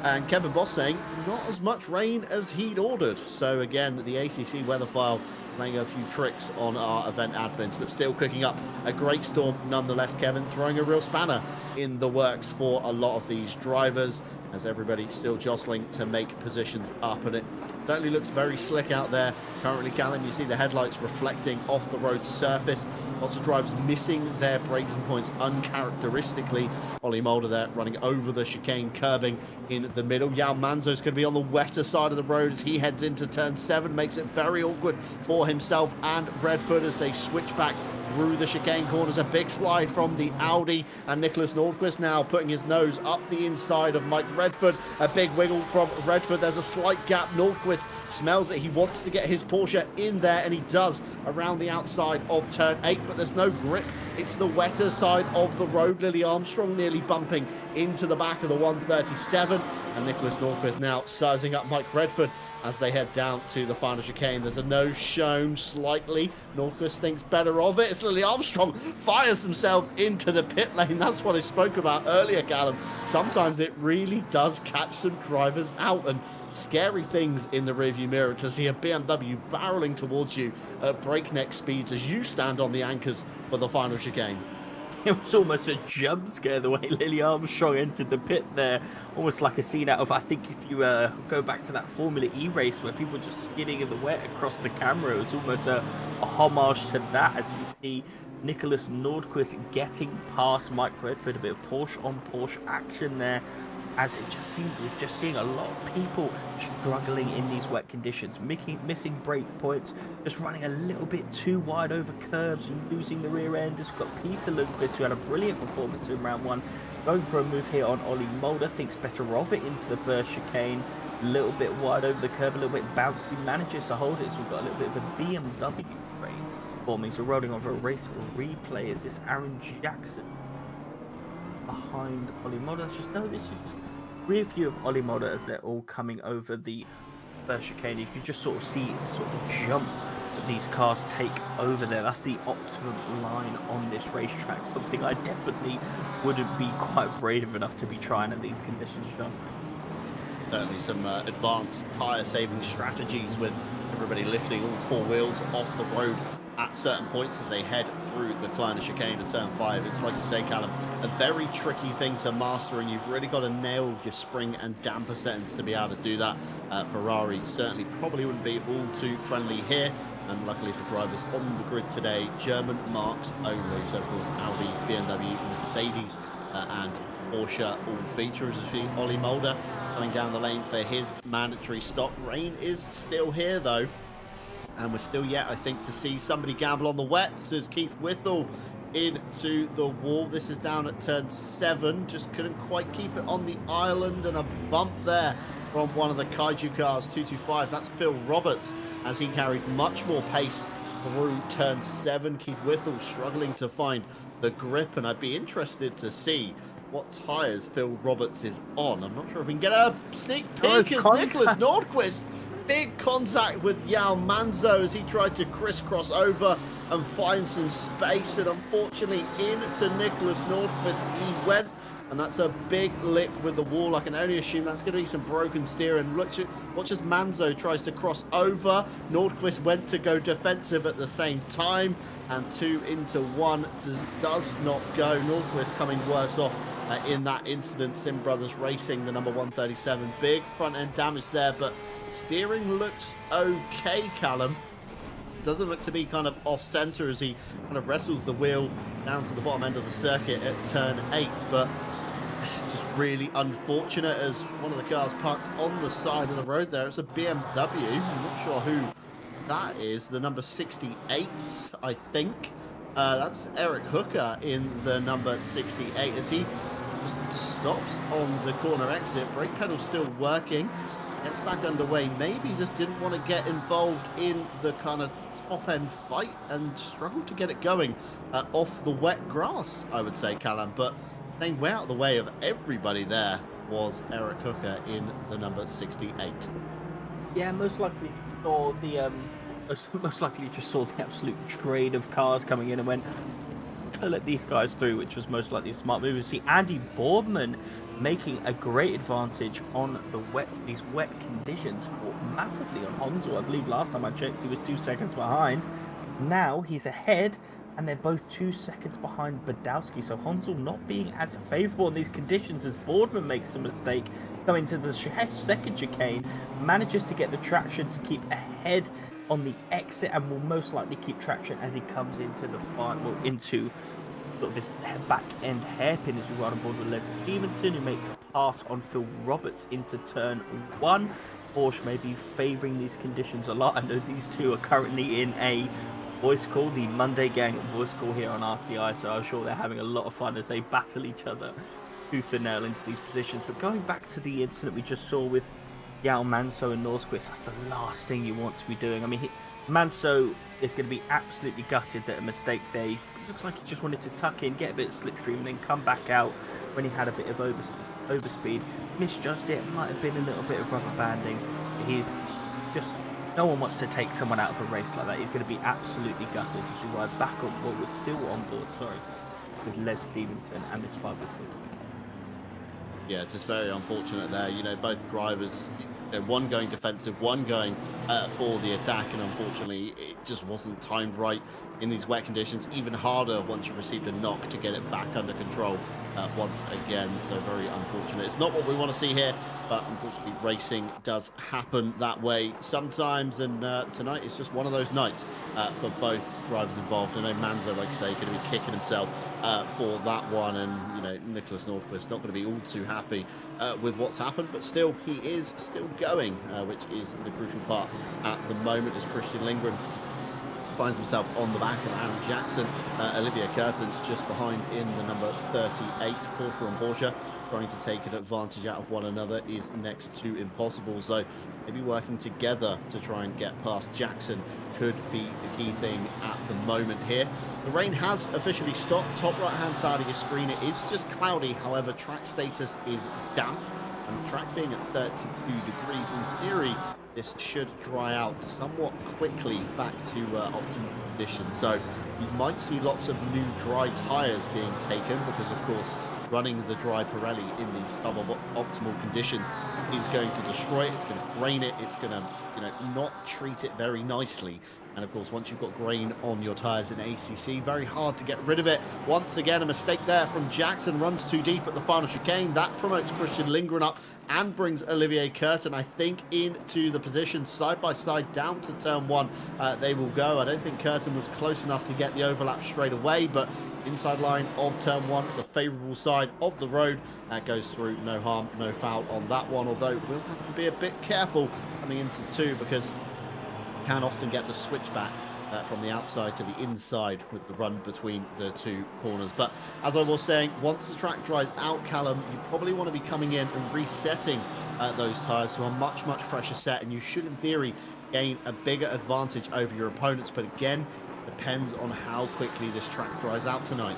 And Kevin Boss saying not as much rain as he'd ordered. So again, the ACC weather file playing a few tricks on our event admins, but still cooking up a great storm nonetheless. Kevin throwing a real spanner in the works for a lot of these drivers, as everybody still jostling to make positions up, and it certainly looks very slick out there currently. Callum, you see the headlights reflecting off the road surface. Lots of drivers missing their braking points uncharacteristically. Ollie Mulder there running over the chicane, curbing in the middle. Yao Manzo's going to be on the wetter side of the road as he heads into turn 7. Makes it very awkward for himself and Redford as they switch back through the chicane corners. A big slide from the Audi, and Nicholas Nordquist now putting his nose up the inside of Mike Redford. A big wiggle from Redford. There's a slight gap. Nordquist smells it. He wants to get his Porsche in there, and he does around the outside of turn 8, but there's no grip. It's the wetter side of the road. Lily Armstrong nearly bumping into the back of the 137, and Nicholas Nordquist now sizing up Mike Redford as they head down to the final chicane. There's a nose shown slightly. Nordquist thinks better of it as Lily Armstrong fires themselves into the pit lane. That's what I spoke about earlier, Callum. Sometimes it really does catch some drivers out, and scary things in the rearview mirror to see a BMW barreling towards you at breakneck speeds as you stand on the anchors for the final chicane. It was almost a jump scare the way Lily Armstrong entered the pit there, almost like a scene out of, I think if you go back to that Formula E race where people were just skidding in the wet across the camera, it was almost a homage to that as you see Nicholas Nordquist getting past Mike Redford. A bit of Porsche on Porsche action there, as it just seemed we're just seeing a lot of people struggling in these wet conditions, missing brake points, just running a little bit too wide over curbs and losing the rear end. We've got Peter Lundqvist, who had a brilliant performance in round 1, going for a move here on Ollie Mulder, thinks better of it into the first chicane, a little bit wide over the curb, a little bit bouncy, manages to hold it. So we've got a little bit of a BMW rain forming, so rolling on for a race replay. Is this Aaron Jackson behind Ollie Mulder? This is just rear view of Ollie Mulder as they're all coming over the first chicane. You can just sort of see the jump that these cars take over there. That's the optimum line on this racetrack, something I definitely wouldn't be quite brave enough to be trying at these conditions, John. Certainly some advanced tyre saving strategies with everybody lifting all 4 wheels off the road at certain points as they head through the Kleiner chicane at turn 5. It's like you say, Callum, a very tricky thing to master, and you've really got to nail your spring and damper settings to be able to do that. Ferrari certainly probably wouldn't be all too friendly here, and luckily for drivers on the grid today, German marks only. So, of course, Audi, BMW, Mercedes, and Porsche all feature. As we see Ollie Mulder coming down the lane for his mandatory stop. Rain is still here, though. And we're still yet, I think, to see somebody gamble on the wets as Keith Whittle into the wall. This is down at turn 7. Just couldn't quite keep it on the island, and a bump there from one of the Kaiju cars, 225. That's Phil Roberts, as he carried much more pace through turn 7. Keith Whittle struggling to find the grip, and I'd be interested to see what tyres Phil Roberts is on. I'm not sure if we can get a sneak peek as Nicholas Nordqvist. Big contact with Yao Manzo as he tried to crisscross over and find some space, and unfortunately into Nicholas Nordqvist he went, and that's a big lick with the wall. I can only assume that's going to be some broken steering. Watch as Manzo tries to cross over. Nordqvist went to go defensive at the same time, and 2 into 1 does not go. Nordqvist coming worse off in that incident. Sim Brothers Racing, the number 137. Big front end damage there, but steering looks okay, Callum. Doesn't look to be kind of off center as he kind of wrestles the wheel down to the bottom end of the circuit at turn 8, but it's just really unfortunate as one of the cars parked on the side of the road there. It's a BMW. I'm not sure who that is. The number 68, I think. That's Eric Hooker in the number 68 as he just stops on the corner exit. Brake pedal still working. Gets back underway. Maybe just didn't want to get involved in the kind of top end fight and struggled to get it going off the wet grass, I would say, Callum. But staying way out of the way of everybody there was Eric Hooker in the number 68. Yeah, most likely saw the most likely just saw the absolute trade of cars coming in and went, gonna let these guys through, which was most likely a smart move. We see Andy Boardman making a great advantage on these wet conditions, caught massively on Hansel. I believe last time I checked he was 2 seconds behind. Now he's ahead, and they're both 2 seconds behind Badowski. So Hansel not being as favourable in these conditions as Boardman makes a mistake coming to the second chicane, manages to get the traction to keep ahead on the exit, and will most likely keep traction as he comes into the final, into sort of this back end hairpin as we run on board with Les Stevenson, who makes a pass on Phil Roberts into turn 1. Porsche may be favouring these conditions a lot. I know these two are currently in a voice call, the Monday Gang voice call here on RCI, so I'm sure they're having a lot of fun as they battle each other tooth and nail into these positions. But going back to the incident we just saw with Yao Manso and Nordqvist, that's the last thing you want to be doing. I mean, Manso is going to be absolutely gutted that a mistake there. It looks like he just wanted to tuck in, get a bit of slipstream, and then come back out when he had a bit of overspeed. Misjudged it, might have been a little bit of rubber banding. He's just, no one wants to take someone out of a race like that. He's going to be absolutely gutted as we ride back on board. We're still on board, with Les Stevenson and this 5 with 4. Yeah, just very unfortunate there. You know, both drivers, one going defensive, one going for the attack, and unfortunately it just wasn't timed right in these wet conditions. Even harder once you received a knock to get it back under control once again. So very unfortunate. It's not what we want to see here, but unfortunately racing does happen that way sometimes, and tonight is just one of those nights for both drivers involved. I know Manzo, like I say, going to be kicking himself for that one, and you know, Nicholas Nordqvist not going to be all too happy with what's happened, but still he is still going, which is the crucial part at the moment, as Christian Lindgren finds himself on the back of Aaron Jackson. Olivia Curtin just behind in the number 38. Porsche and Porsche trying to take an advantage out of one another is next to impossible, so maybe working together to try and get past Jackson could be the key thing at the moment here. The rain has officially stopped. Top right hand side of your screen, it is just cloudy, however track status is damp, and the track being at 32 degrees, in theory this should dry out somewhat quickly back to optimal conditions. So we might see lots of new dry tyres being taken, because of course running the dry Pirelli in these suboptimal conditions is going to destroy it. It's going to grain it. It's going to, you know, not treat it very nicely And of course, once you've got grain on your tyres in ACC, very hard to get rid of it. Once again, a mistake there from Jackson, runs too deep at the final chicane. That promotes Christian Lindgren up and brings Olivier Curtin, I think, into the position side by side down to turn 1. They will go. I don't think Curtin was close enough to get the overlap straight away, but inside line of turn 1, the favourable side of the road, that goes through. No harm, no foul on that one, although we'll have to be a bit careful coming into 2 because can often get the switchback from the outside to the inside with the run between the 2 corners. But as I was saying, once the track dries out, Callum, you probably want to be coming in and resetting those tyres to a much fresher set, and you should in theory gain a bigger advantage over your opponents. But again, it depends on how quickly this track dries out tonight.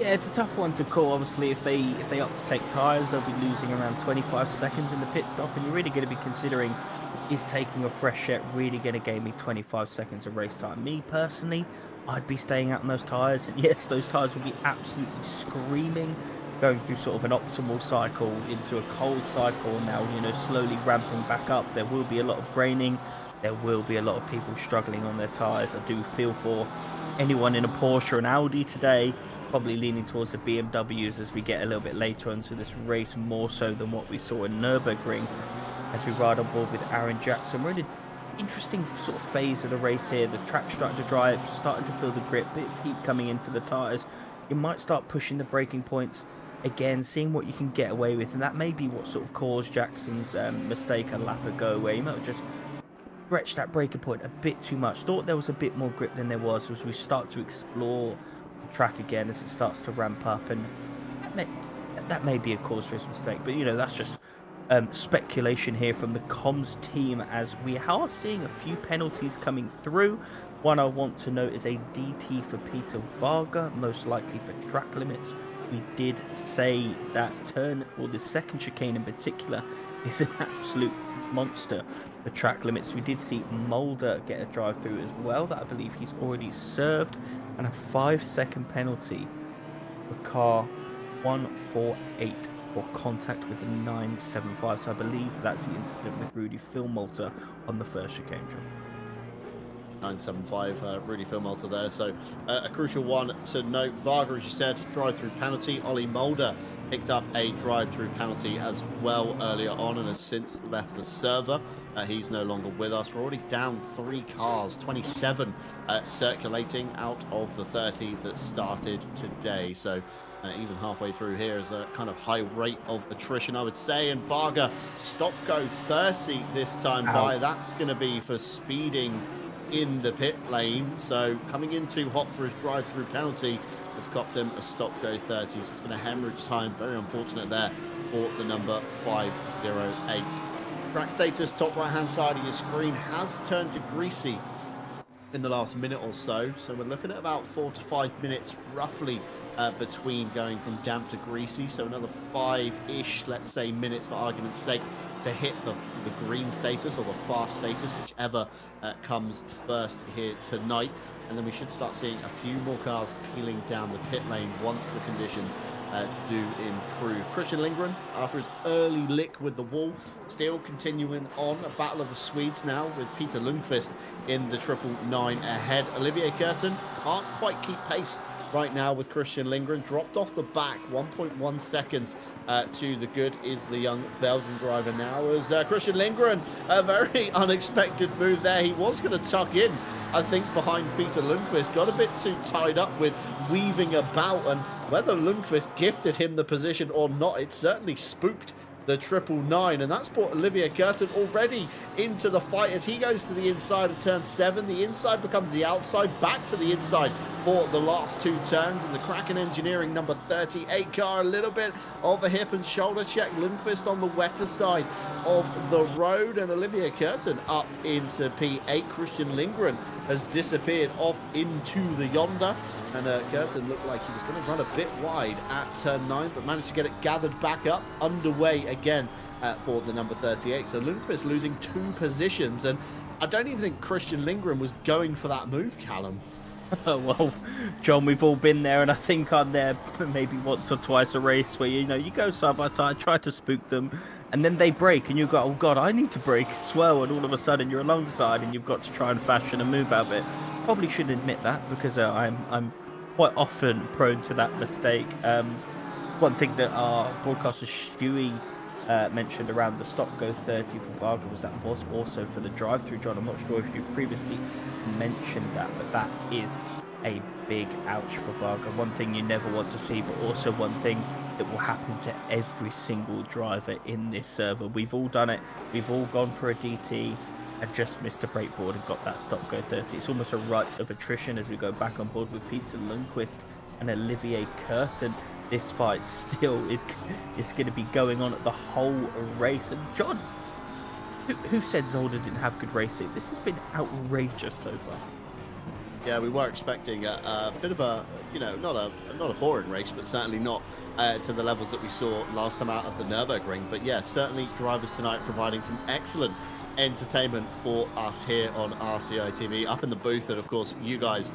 Yeah, it's a tough one to call. Obviously, if they opt to take tyres, they'll be losing around 25 seconds in the pit stop, and you're really going to be considering, is taking a fresh set really going to gain me 25 seconds of race time? Me, personally, I'd be staying out on those tyres. And yes, those tyres will be absolutely screaming, going through sort of an optimal cycle into a cold cycle. Now, you know, slowly ramping back up. There will be a lot of graining. There will be a lot of people struggling on their tyres. I do feel for anyone in a Porsche or an Audi today, probably leaning towards the BMWs as we get a little bit later into this race, more so than what we saw in Nürburgring. As we ride on board with Aaron Jackson, we're in an interesting sort of phase of the race here. The track's starting to dry up, starting to feel the grip, bit of heat coming into the tyres. You might start pushing the braking points again, seeing what you can get away with, and that may be what sort of caused Jackson's mistake a lap ago, where he might have just stretched that braking point a bit too much. Thought there was a bit more grip than there was as we start to explore the track again as it starts to ramp up, and that may be a cause for his mistake. But you know, that's just speculation here from the comms team, as we are seeing a few penalties coming through. One I want to note is a DT for Peter Varga, most likely for track limits. We did say that turn, or the second chicane in particular, is an absolute monster for track limits. We did see Mulder get a drive through as well, that I believe he's already served, and a 5-second penalty for car 148 for contact with the 975. So I believe that's the incident with Rudy Filmolter on the first chicane. 975, Rudy Filmolter there. So a crucial one to note. Varga, as you said, drive-through penalty. Ollie Mulder picked up a drive-through penalty as well earlier on and has since left the server. He's no longer with us. We're already down 3 cars, 27 circulating out of the 30 that started today. So even halfway through here is a kind of high rate of attrition, I would say. And Varga, stop go 30 this time by. That's going to be for speeding in the pit lane. So coming in too hot for his drive-through penalty has copped him a stop go 30. So it's going to hemorrhage time. Very unfortunate there for the number 508. Track status, top right-hand side of your screen, has turned to greasy in the last minute or so. So we're looking at about 4 to 5 minutes roughly between going from damp to greasy. So another 5-ish, let's say, minutes for argument's sake to hit the green status or the fast status, whichever comes first here tonight. And then we should start seeing a few more cars peeling down the pit lane once the conditions do improve. Christian Lindgren, after his early lick with the wall, still continuing on. A battle of the Swedes now with Peter Lundqvist in the 999 ahead. Olivier Curtin can't quite keep pace right now with Christian Lindgren. Dropped off the back, 1.1 seconds to the good is the young Belgian driver now, as Christian Lindgren, a very unexpected move there. He was going to tuck in, I think, behind Peter Lundqvist, got a bit too tied up with weaving about, and whether Lundqvist gifted him the position or not, it certainly spooked the 999, and that's brought Olivier Curtin already into the fight as he goes to the inside of turn 7. The inside becomes the outside, back to the inside for the last 2 turns, and the Kraken Engineering number 38 car, a little bit of a hip and shoulder check. Lundqvist on the wetter side of the road, and Olivier Curtin up into P8. Christian Lindgren has disappeared off into the yonder, and Curtin looked like he was going to run a bit wide at turn 9, but managed to get it gathered back up, underway again for the number 38. So Lundqvist losing 2 positions, and I don't even think Christian Lindgren was going for that move, Callum. Oh, well, John, we've all been there, and I think I'm there maybe once or twice a race where you go side by side, try to spook them, and then they break, and you go, oh God, I need to break as well, and all of a sudden you're alongside, and you've got to try and fashion a move out of it. Probably shouldn't admit that because I'm quite often prone to that mistake. One thing that our broadcaster Stewie mentioned around the stop go 30 for Varga was that was also for the drive-through, John. I'm not sure if you previously mentioned that, but that is a big ouch for Varga. One thing you never want to see, but also one thing that will happen to every single driver in this server. We've all done it. We've all gone for a DT and just missed a brake board and got that stop go 30. It's almost a rite of attrition as we go back on board with Peter Lundqvist and Olivier Curtin. This fight still is going to be going on at the whole race. And John, who said Zolder didn't have good racing? This has been outrageous so far. Yeah, we were expecting a bit of a, not a boring race, but certainly not to the levels that we saw last time out of the Nürburgring. But yeah, certainly drivers tonight providing some excellent entertainment for us here on RCI TV, up in the booth, and of course you guys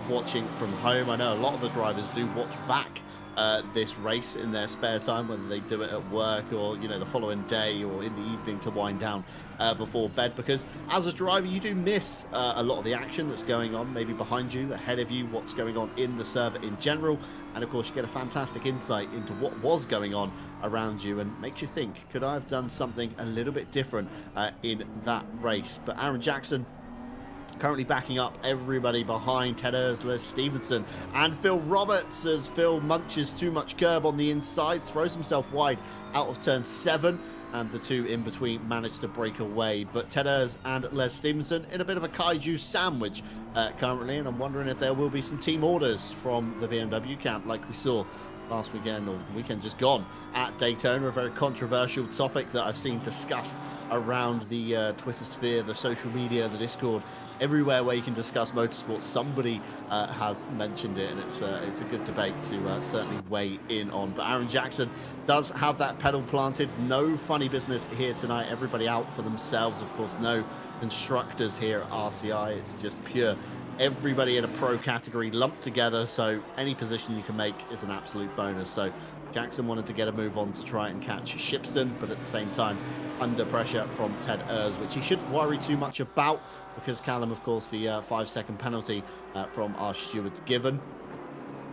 watching from home. I know a lot of the drivers do watch back this race in their spare time, whether they do it at work or the following day or in the evening to wind down before bed, because as a driver you do miss a lot of the action that's going on, maybe behind you, ahead of you, what's going on in the server in general, and of course you get a fantastic insight into what was going on around you and makes you think, could I have done something a little bit different in that race? But Aaron Jackson currently backing up everybody behind Ted Les Stevenson and Phil Roberts, as Phil munches too much curb on the inside, throws himself wide out of turn 7, and the two in between manage to break away. But Teders and Les Stevenson in a bit of a kaiju sandwich currently, and I'm wondering if there will be some team orders from the BMW camp like we saw last weekend, or the weekend just gone, at Daytona. A very controversial topic that I've seen discussed around the Twitter sphere, the social media, the Discord, everywhere where you can discuss motorsports. Somebody has mentioned it, and it's a good debate to certainly weigh in on. But Aaron Jackson does have that pedal planted. No funny business here tonight. Everybody out for themselves. Of course, no constructors here at RCI. It's just pure everybody in a pro category lumped together, so any position you can make is an absolute bonus. So Jackson wanted to get a move on to try and catch Shipston, but at the same time under pressure from Ted Ers, which he shouldn't worry too much about, because Callum, of course, the 5-second penalty from our stewards given.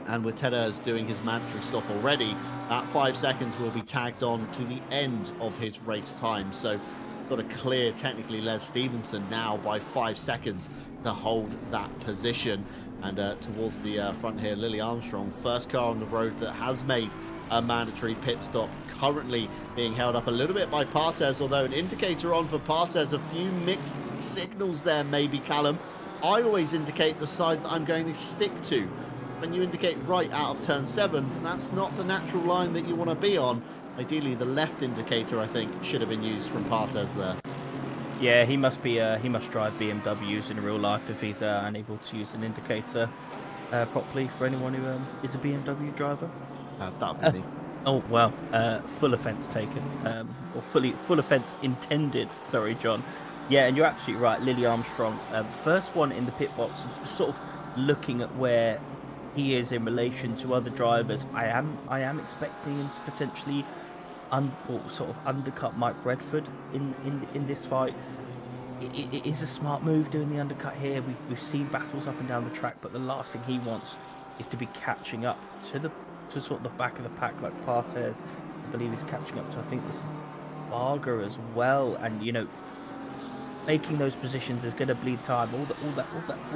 And with Ted Ers doing his mandatory stop already, that 5 seconds will be tagged on to the end of his race time. So got to clear technically Les Stevenson now by 5 seconds to hold that position. And towards the front here, Lily Armstrong, first car on the road that has made a mandatory pit stop, currently being held up a little bit by Partes, although an indicator on for Partes. A few mixed signals there maybe, Callum. I always indicate the side that I'm going to stick to. When you indicate right out of turn 7, that's not the natural line that you want to be on. Ideally, the left indicator, I think, should have been used from Partes there. Yeah, he must drive BMWs in real life if he's unable to use an indicator properly. For anyone who is a BMW driver, that would be me. Oh well, full offence taken, or full offence intended. Sorry, John. Yeah, and you're absolutely right. Lily Armstrong, first one in the pit box, and just sort of looking at where he is in relation to other drivers. I am expecting him to potentially sort of undercut Mike Redford in this fight. It is a smart move doing the undercut here. We've seen battles up and down the track, but the last thing he wants is to be catching up to sort of the back of the pack like Partes. I believe he's catching up to, I think this is Varga as well, and making those positions is going to bleed time. All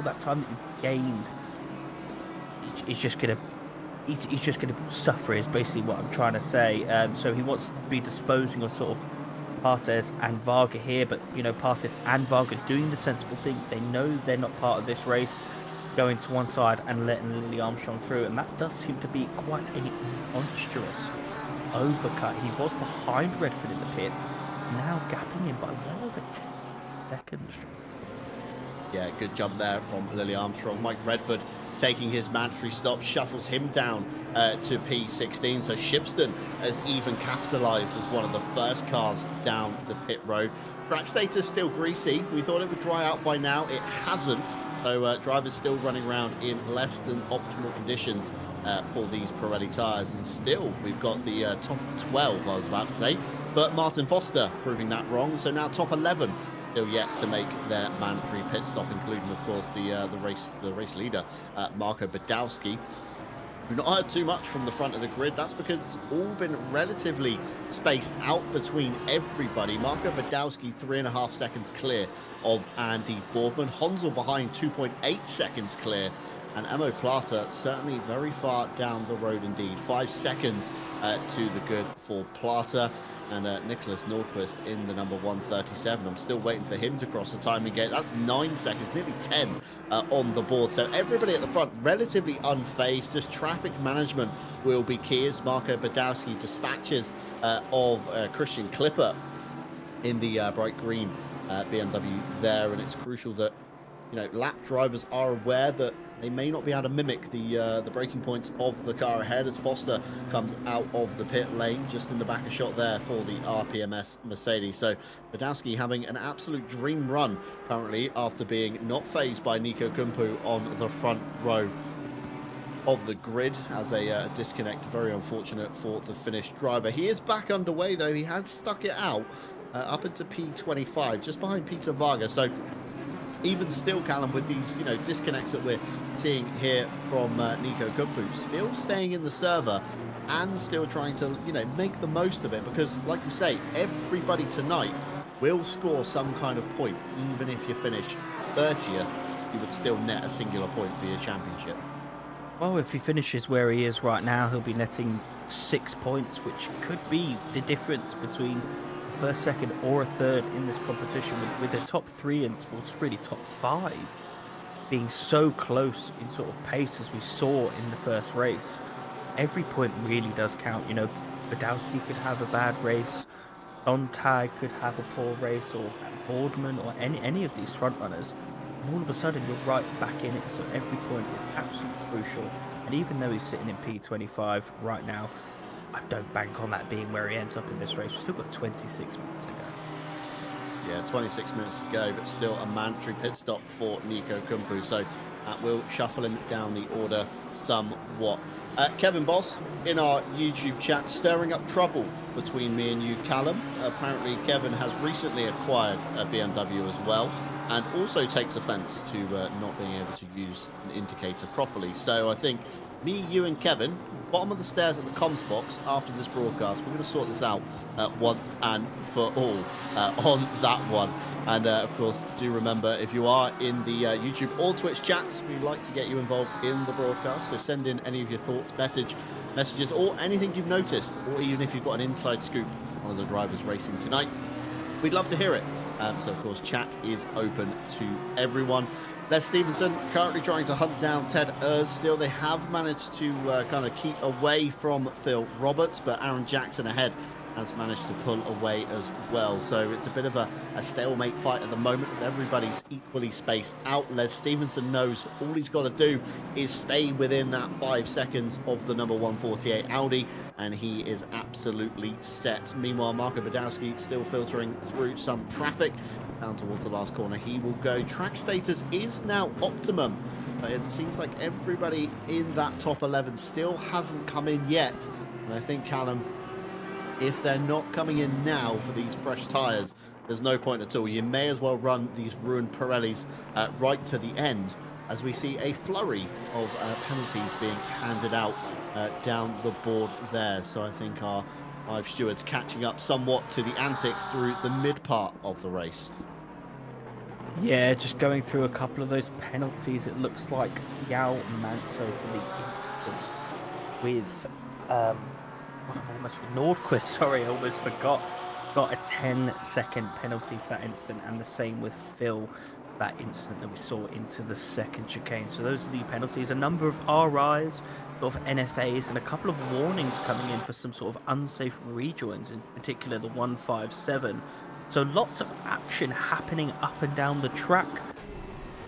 that time that you've gained, he's just going to suffer, is basically what I'm trying to say. So he wants to be disposing of sort of Partes and Varga here, but Partes and Varga doing the sensible thing. They know they're not part of this race, going to one side and letting Lily Armstrong through, and that does seem to be quite a monstrous overcut. He was behind Redford in the pits, now gapping him by well over 10 seconds. Yeah, good jump there from Lily Armstrong. Mike Redford taking his mandatory stop shuffles him down to P16. So Shipston has even capitalised as one of the first cars down the pit road. Track status still greasy. We thought it would dry out by now. It hasn't. So drivers still running around in less than optimal conditions for these Pirelli tyres. And still, we've got the top 12, I was about to say, but Martin Foster proving that wrong. So now top 11 still yet to make their mandatory pit stop, including, of course, the race leader, Marco Badowski. We've not heard too much from the front of the grid. That's because it's all been relatively spaced out between everybody. Marco Badowski 3.5 seconds clear of Andy Boardman. Honsel behind 2.8 seconds clear. And Emo Plata certainly very far down the road indeed. 5 seconds to the good for Plata. And Nicholas Nordquist in the number 137. I'm still waiting for him to cross the timing gate. That's 9 seconds, nearly 10 on the board. So everybody at the front relatively unfazed. Just traffic management will be key as Marco Badowski dispatches of Christian Klipper in the bright green BMW there. And it's crucial that, you know, lap drivers are aware that they may not be able to mimic the braking points of the car ahead as Foster comes out of the pit lane, just in the back of shot there for the RPMS Mercedes. So Badowski having an absolute dream run currently after being not phased by Nico Kumpu on the front row of the grid as a disconnect. Very unfortunate for the Finnish driver. He is back underway though. He has stuck it out up into P25, just behind Peter Varga. So even still, Callum, with these, you know, disconnects that we're seeing here from Nico Kumpu, still staying in the server and still trying to, you know, make the most of it, because like you say, everybody tonight will score some kind of point. Even if you finish 30th, you would still net a singular point for your championship. Well, if he finishes where he is right now, he'll be netting 6 points, which could be the difference between a first, second, or a third in this competition, with the top 3 and, well, it's really top 5 being so close in sort of pace as we saw in the first race. Every point really does count. You know, Badowski could have a bad race, Sontag could have a poor race, or Boardman, or any of these front runners, and all of a sudden you're right back in it. So every point is absolutely crucial. And even though he's sitting in P25 right now, I don't bank on that being where he ends up in this race. We've still got 26 minutes to go. Yeah, 26 minutes to go, but still a mandatory pit stop for Nico Kumpu. So that will shuffle him down the order somewhat. Kevin Boss in our YouTube chat stirring up trouble between me and you, Callum. Apparently Kevin has recently acquired a BMW as well, and also takes offence to not being able to use an indicator properly. So I think me, you and Kevin, bottom of the stairs at the comms box after this broadcast, we're going to sort this out once and for all on that one. And of course, do remember, if you are in the YouTube or Twitch chats, we'd like to get you involved in the broadcast. So send in any of your thoughts, messages, or anything you've noticed, or even if you've got an inside scoop on one of the drivers racing tonight. We'd love to hear it. So of course, chat is open to everyone. Les Stevenson currently trying to hunt down Ted Urs. Still, they have managed to kind of keep away from Phil Roberts, but Aaron Jackson ahead has managed to pull away as well. So it's a bit of a stalemate fight at the moment as everybody's equally spaced out. Les Stevenson knows all he's got to do is stay within that 5 seconds of the number 148 Audi, and he is absolutely set. Meanwhile, Marco Badowski still filtering through some traffic. Down towards the last corner he will go. Track status is now optimum, but it seems like everybody in that top 11 still hasn't come in yet. And I think, Callum, if they're not coming in now for these fresh tyres, there's no point at all. You may as well run these ruined Pirellis right to the end, as we see a flurry of penalties being handed out down the board there. So I think our 5 stewards catching up somewhat to the antics through the mid part of the race. Yeah, just going through a couple of those penalties, it looks like Yao Manso for the instant with I've almost Nordquist, sorry, I almost forgot, got a 10-second penalty for that incident, and the same with Phil, that incident that we saw into the second chicane. So those are the penalties. A number of RIs, sort of NFAs, and a couple of warnings coming in for some sort of unsafe rejoins, in particular the 157. So lots of action happening up and down the track,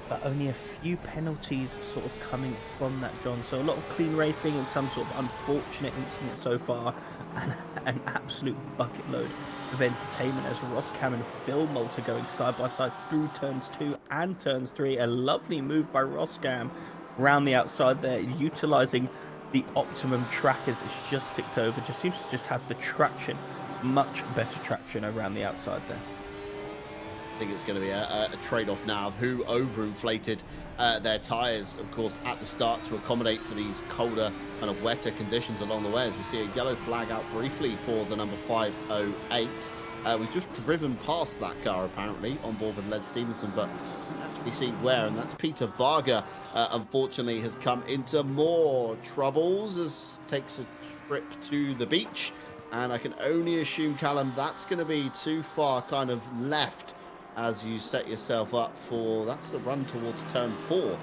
but only a few penalties sort of coming from that, John. So a lot of clean racing and some sort of unfortunate incidents so far. and an absolute bucket load of entertainment as Roscam and Phil Moulter going side by side through turns 2 and turns 3. A lovely move by Roscam around the outside there, utilizing the optimum track as it's just ticked over. Just seems to just have the traction, much better traction around the outside there. I think it's going to be a trade-off now of who overinflated their tyres, of course, at the start to accommodate for these colder, kind of wetter conditions along the way. As we see a yellow flag out briefly for the number 508. We've just driven past that car, apparently, on board with Les Stevenson, but we can actually see where, and that's Peter Varga, unfortunately, has come into more troubles as takes a trip to the beach. And I can only assume, Callum, that's going to be too far kind of left as you set yourself up for, that's the run towards turn 4.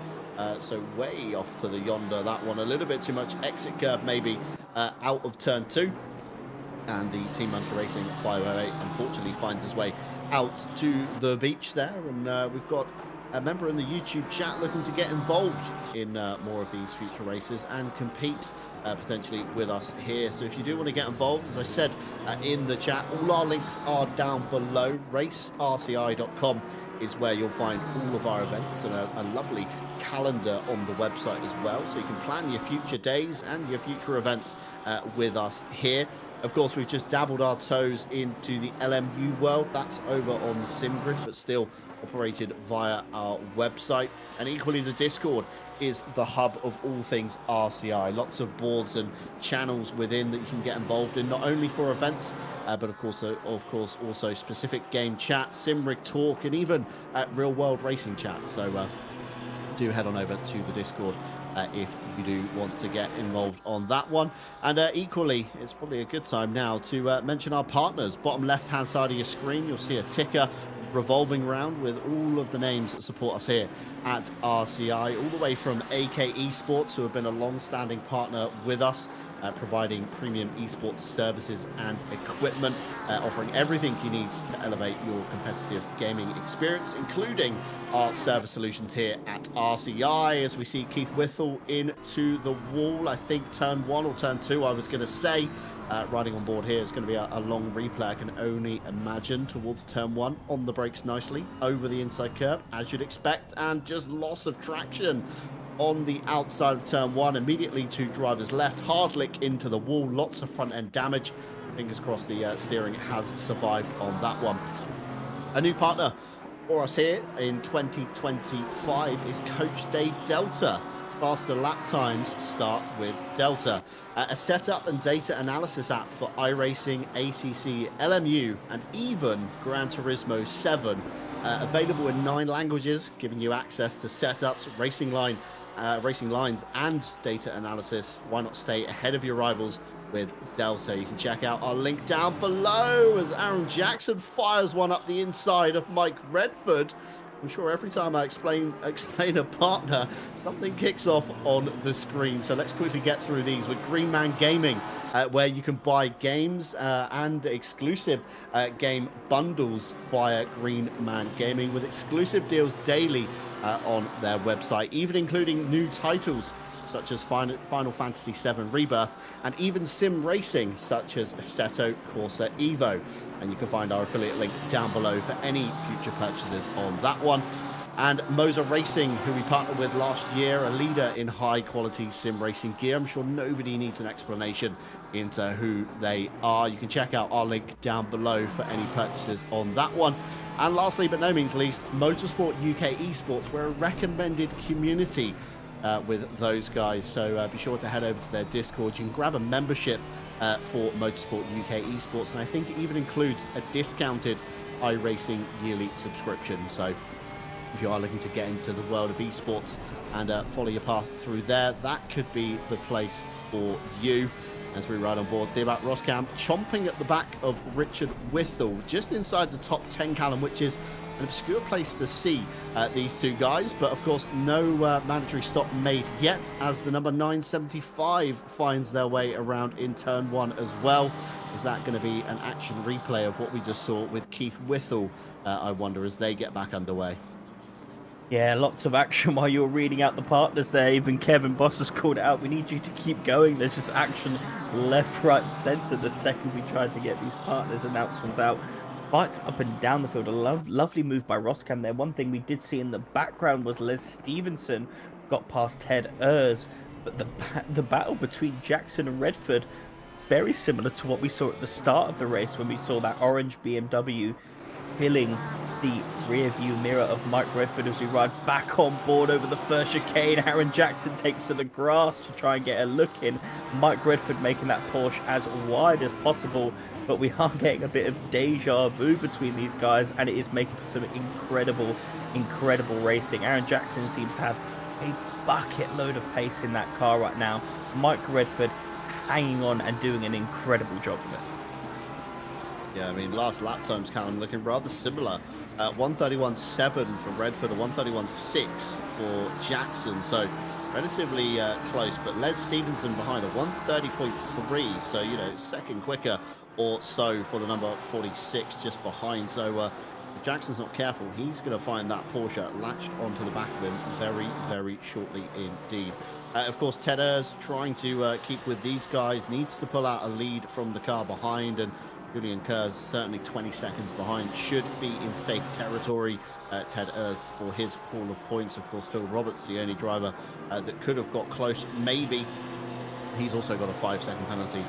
So way off to the yonder, that one. A little bit too much exit curve maybe out of turn 2. And the Team Monkey Racing 508 unfortunately finds his way out to the beach there. And we've got a member in the YouTube chat looking to get involved in more of these future races and compete potentially with us here. So if you do want to get involved, as I said in the chat, all our links are down below. racerci.com is where you'll find all of our events and a lovely calendar on the website as well, so you can plan your future days and your future events with us here. Of course, we've just dabbled our toes into the LMU world. That's over on SimGrid, but still operated via our website. And equally, the Discord is the hub of all things RCI. Lots of boards and channels within that you can get involved in, not only for events, but of course also specific game chat, SimRig talk, and even real world racing chat. So do head on over to the Discord if you do want to get involved on that one. And equally, it's probably a good time now to mention our partners. Bottom left hand side of your screen, you'll see a ticker revolving around with all of the names that support us here at RCI, all the way from AK Esports, who have been a long-standing partner with us, providing premium esports services and equipment, offering everything you need to elevate your competitive gaming experience, including our server solutions here at RCI. As we see Keith Withall into the wall, I think turn 1 or turn 2, I was going to say. Riding on board here is going to be a long replay, I can only imagine, towards turn 1. On the brakes nicely, over the inside curb, as you'd expect, and just loss of traction on the outside of turn 1, immediately to driver's left, hard lick into the wall, lots of front end damage. Fingers crossed the steering has survived on that one. A new partner for us here in 2025 is Coach Dave Delta. Faster lap times start with Delta, a setup and data analysis app for iRacing, ACC, LMU, and even Gran Turismo 7. Available in 9 languages, giving you access to setups, racing lines, and data analysis. Why not stay ahead of your rivals with Delta? You can check out our link down below as Aaron Jackson fires one up the inside of Mike Redford. I'm sure every time I explain a partner, something kicks off on the screen. So let's quickly get through these with Green Man Gaming, where you can buy games and exclusive game bundles via Green Man Gaming, with exclusive deals daily on their website, even including new titles such as Final Fantasy VII Rebirth, and even sim racing such as Assetto Corsa Evo. And you can find our affiliate link down below for any future purchases on that one. And Moser Racing, who we partnered with last year, a leader in high quality sim racing gear. I'm sure nobody needs an explanation into who they are. You can check out our link down below for any purchases on that one. And lastly, but no means least, Motorsport UK Esports. We're a recommended community with those guys, so be sure to head over to their Discord. You can grab a membership for Motorsport UK Esports, and I think it even includes a discounted iRacing yearly subscription. So if you are looking to get into the world of esports and follow your path through there, that could be the place for you. As we ride on board, Theobald Roscam chomping at the back of Richard Withall, just inside the top 10, Callum, which is an obscure place to see these two guys, but of course no mandatory stop made yet, as the number 975 finds their way around in turn 1 as well. Is that going to be an action replay of what we just saw with Keith Withall, I wonder, as they get back underway? Yeah, lots of action while you're reading out the partners there. Even Kevin Boss has called it out. We need you to keep going. There's just action left, right, and centre the second we tried to get these partners announcements out. Fights up and down the field. A lovely move by Roskam there. One thing we did see in the background was Les Stevenson got past Ted Ers. But the battle between Jackson and Redford, very similar to what we saw at the start of the race when we saw that orange BMW filling the rear view mirror of Mike Redford as we ride back on board over the first chicane. Aaron Jackson takes to the grass to try and get a look in. Mike Redford making that Porsche as wide as possible, but we are getting a bit of deja vu between these guys, and it is making for some incredible racing. Aaron Jackson seems to have a bucket load of pace in that car right now. Mike Redford hanging on and doing an incredible job of it. Yeah, I mean, last lap times, Callum, looking rather similar. 1:31.7 for Redford, a 1:31.6 for Jackson. So relatively close, but Les Stevenson behind a 1:30.3. So, you know, second quicker or so for the number 46 just behind. So if Jackson's not careful, he's going to find that Porsche latched onto the back of him very shortly indeed. Of course, Ted Ers trying to keep with these guys, needs to pull out a lead from the car behind, and Julian Kerrs certainly 20 seconds behind, should be in safe territory. Ted Ers for his pool of points. Of course, Phil Roberts, the only driver that could have got close, maybe. He's also got a 5-second penalty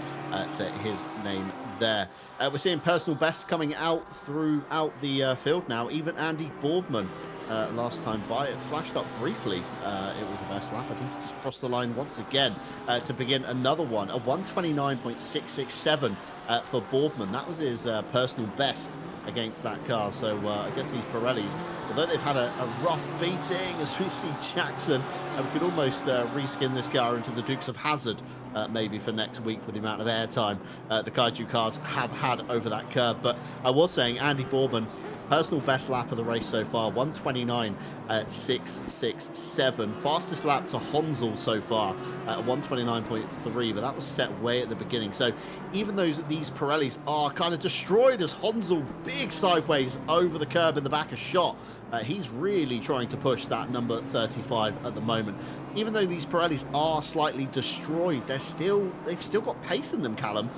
to his name there. We're seeing personal bests coming out throughout the field now. Even Andy Boardman, last time by, it flashed up briefly. It was the best lap. I think he just crossed the line once again to begin another one. A 1:29.667 for Boardman. That was his personal best against that car. So I guess these Pirellis, although they've had a rough beating, as we see Jackson, we could almost reskin this car into the Dukes of Hazzard maybe for next week with the amount of airtime the Kaiju cars have had over that curve. But I was saying, Andy Boardman, personal best lap of the race so far, 1:29.667. Fastest lap to Honsel so far at 1:29.3, but that was set way at the beginning. So even though these Pirellis are kind of destroyed as Honsel big sideways over the curb in the back of shot, he's really trying to push that number 35 at the moment. Even though these Pirellis are slightly destroyed, they've still got pace in them, Callum,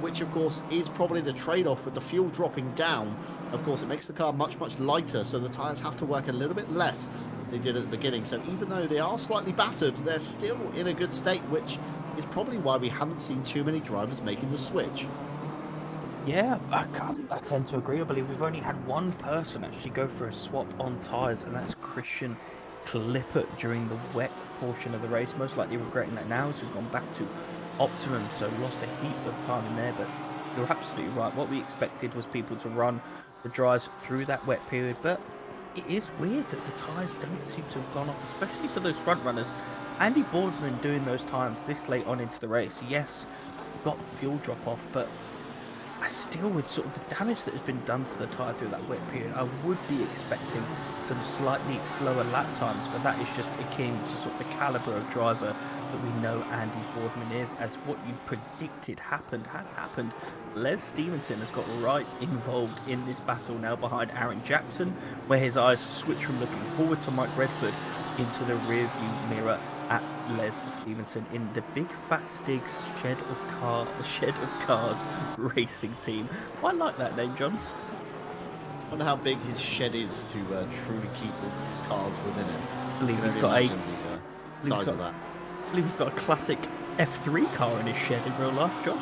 which of course is probably the trade-off with the fuel dropping down. Of course, it makes the car much lighter, so the tyres have to work a little bit less than they did at the beginning. So even though they are slightly battered, they're still in a good state, which is probably why we haven't seen too many drivers making the switch. Yeah, I tend to agree. I believe we've only had one person actually go for a swap on tyres, and that's Christian Klippert during the wet portion of the race. Most likely regretting that now as we've gone back to optimum, so lost a heap of time in there. But you're absolutely right. What we expected was people to run the dries through that wet period, but it is weird that the tyres don't seem to have gone off, especially for those front runners. Andy Boardman doing those times this late on into the race, yes, got the fuel drop off, but still, with sort of the damage that has been done to the tyre through that wet period, I would be expecting some slightly slower lap times, but that is just akin to sort of the calibre of driver that we know Andy Boardman is, as what you predicted has happened. Les Stevenson has got right involved in this battle now behind Aaron Jackson, where his eyes switch from looking forward to Mike Redford into the rear view mirror at Les Stevenson in the Big Fat Stigs Shed of Cars racing team. Quite like that name, John. I wonder how big his shed is to truly keep the cars within it. I believe he's got the size of that. I believe he's got a classic F3 car in his shed in real life, John.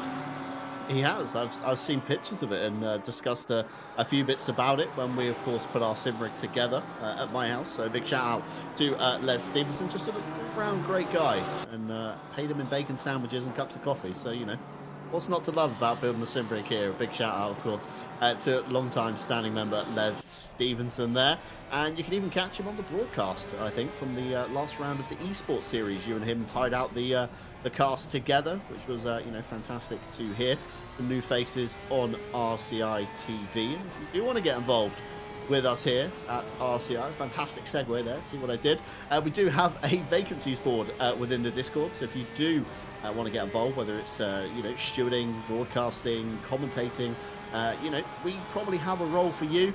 He has. I've seen pictures of it and discussed a few bits about it when we, of course, put our sim rig together at my house. So big shout out to Les Stevenson, just a round great guy, and paid him in bacon sandwiches and cups of coffee. So, you know, what's not to love about building a sim rig here? A big shout out, of course, to long-time standing member Les Stevenson there. And you can even catch him on the broadcast, I think, from the last round of the esports series. You and him tied out the cast together, which was you know, fantastic to hear. Some new faces on RCI TV, and if you do want to get involved with us here at RCI, fantastic segue there, see what I did, we do have a vacancies board within the Discord, so if you do want to get involved, whether it's you know, stewarding, broadcasting, commentating, you know, we probably have a role for you.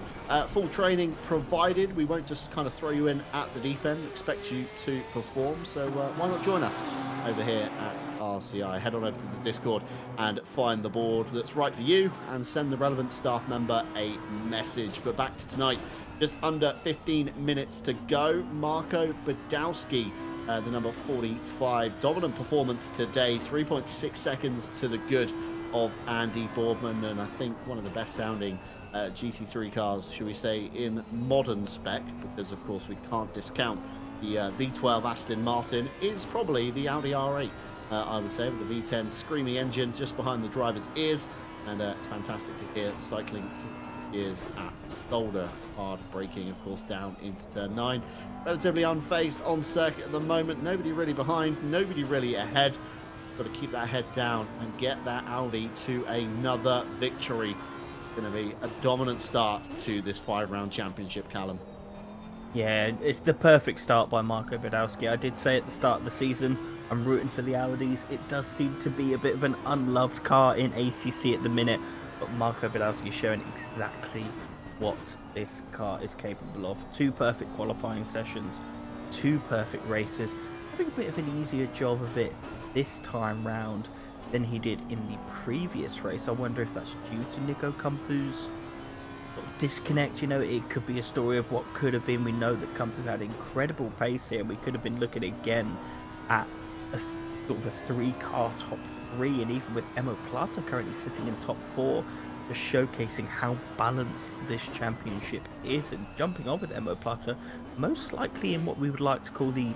Full training provided. We won't just kind of throw you in at the deep end. Expect you to perform. So why not join us over here at RCI? Head on over to the Discord and find the board that's right for you and send the relevant staff member a message. But back to tonight, just under 15 minutes to go. Marco Badowski, the number 45, dominant performance today, 3.6 seconds to the good of Andy Boardman, and I think one of the best sounding GT3 cars, should we say, in modern spec, because of course we can't discount the V12 Aston Martin is probably the Audi R8, I would say, with the V10 screaming engine just behind the driver's ears, and it's fantastic to hear cycling years at Zolder. Hard braking, of course, down into turn 9. Relatively unfazed on circuit at the moment. Nobody really behind, nobody really ahead. Got to keep that head down and get that Audi to another victory. Going to be a dominant start to this 5-round championship, Callum. Yeah, it's the perfect start by Marco Badowski. I did say at the start of the season, I'm rooting for the Audis. It does seem to be a bit of an unloved car in ACC at the minute, but Marco Badowski is showing exactly what this car is capable of. 2 perfect qualifying sessions, 2 perfect races. Having a bit of an easier job of it this time round than he did in the previous race. I wonder if that's due to Nico Kumpu's disconnect. You know, it could be a story of what could have been. We know that Kumpu had incredible pace here. We could have been looking again at a sort of a 3-car top 3, and even with Emo Plata currently sitting in top 4, just showcasing how balanced this championship is. And jumping on with Emo Plata, most likely in what we would like to call the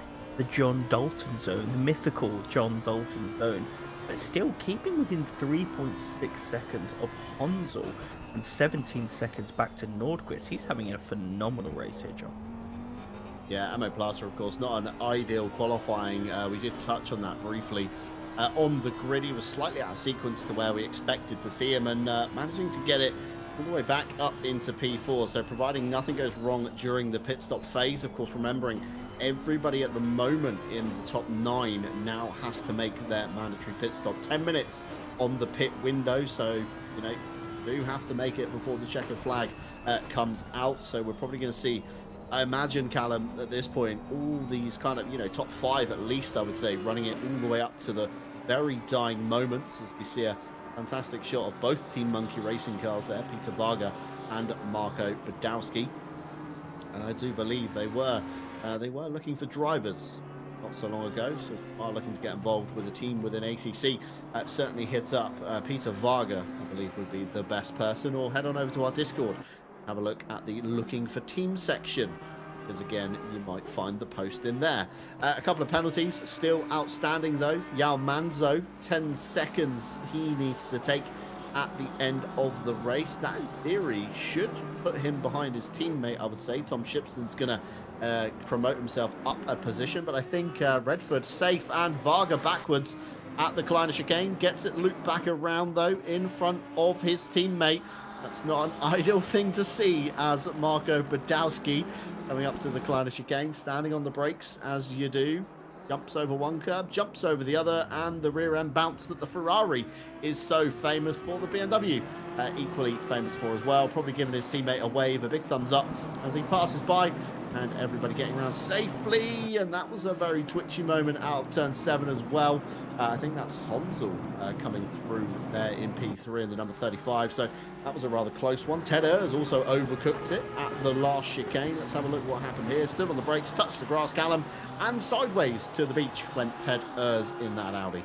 John Dalton zone, the mythical John Dalton zone, but still keeping within 3.6 seconds of Hansel and 17 seconds back to Nordquist. He's having a phenomenal race here, John. Yeah, Amo Plata, of course, not an ideal qualifying. We did touch on that briefly. On the grid, he was slightly out of sequence to where we expected to see him, and managing to get it all the way back up into P4. So providing nothing goes wrong during the pit stop phase, of course, remembering everybody at the moment in the top 9 now has to make their mandatory pit stop. 10 minutes on the pit window, so, you know, do have to make it before the checkered flag comes out. So we're probably going to see, I imagine, Callum, at this point, all these kind of, you know, top 5 at least, I would say, running it all the way up to the very dying moments, as we see a fantastic shot of both Team Monkey racing cars there, Peter Varga and Marco Badowski. And I do believe they were looking for drivers not so long ago, so are looking to get involved with a team within ACC. Certainly hit up Peter Varga, I believe, would be the best person, or head on over to our Discord, have a look at the looking for team section, because again, you might find the post in there. A couple of penalties still outstanding though. Yao Manzo, 10 seconds he needs to take at the end of the race. That in theory should put him behind his teammate, I would say. Tom Shipston's going to promote himself up a position, but I think Redford safe, and Varga backwards at the Kleiner chicane, gets it looped back around though in front of his teammate. That's not an ideal thing to see, as Marco Badowski coming up to the Kleiner chicane, standing on the brakes as you do. Jumps over one curb, jumps over the other, and the rear end bounce that the Ferrari is so famous for, the BMW equally famous for as well. Probably giving his teammate a wave, a big thumbs up as he passes by, and everybody getting around safely. And that was a very twitchy moment out of turn 7 as well. I think that's Hansel coming through there in P3 in the number 35. So that was a rather close one. Ted has also overcooked it at the last chicane. Let's have a look what happened here. Still on the brakes, touched the grass, Callum, and sideways to the beach went Ted Ers in that Audi.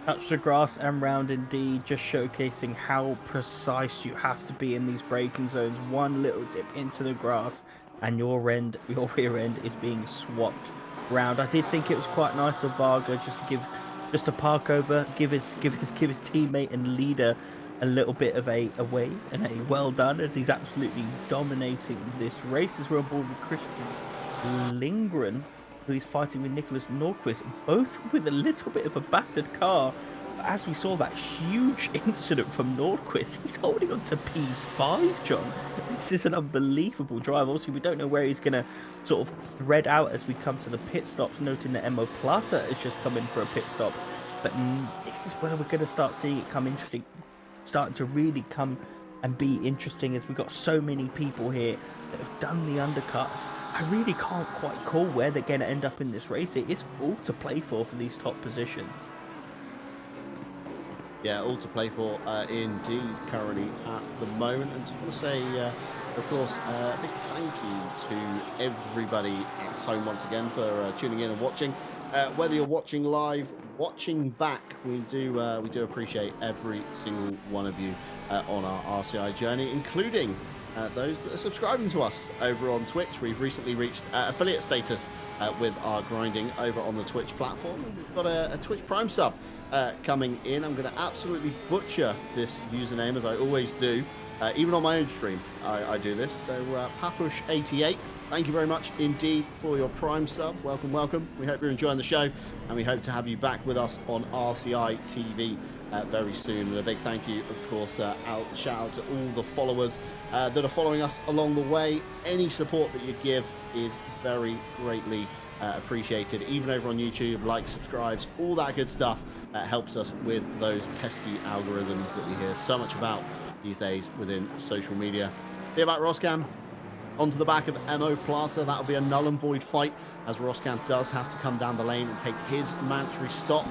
Touch the grass and round indeed, just showcasing how precise you have to be in these braking zones. One little dip into the grass and your rear end is being swapped round. I did think it was quite nice of Varga just to park over, give his teammate and leader a little bit of a wave and a well done, as he's absolutely dominating this race. As we're on board with Christian Lindgren, who is fighting with Nicholas Nordquist, both with a little bit of a battered car. But as we saw that huge incident from Nordquist, he's holding on to P5, John. This is an unbelievable drive. Obviously, we don't know where he's going to sort of thread out as we come to the pit stops, noting that Emo Plata has just come in for a pit stop. But this is where we're going to start seeing it come interesting. starting to really come and be interesting, as we've got so many people here that have done the undercut. I really can't quite call where they're going to end up in this race. It is all to play for these top positions. Yeah, all to play for indeed currently at the moment. And just want to say, of course, a big thank you to everybody at home once again for tuning in and watching. Whether you're watching live, watching back, we do appreciate every single one of you on our RCI journey, including those that are subscribing to us over on Twitch. We've recently reached affiliate status with our grinding over on the Twitch platform. And we've got a Twitch Prime sub coming in. I'm going to absolutely butcher this username, as I always do. Even on my own stream, I do this. So, Papush88, thank you very much indeed for your Prime sub. Welcome, welcome. We hope you're enjoying the show, and we hope to have you back with us on RCI TV very soon. And a big thank you, of course, shout out to all the followers that are following us along the way. Any support that you give is very greatly appreciated, even over on YouTube. Likes, subscribes, all that good stuff helps us with those pesky algorithms that we hear so much about these days within social media. Here about Roscam, onto the back of Mo Plata. That'll be a null and void fight, as Roscam does have to come down the lane and take his mandatory stop.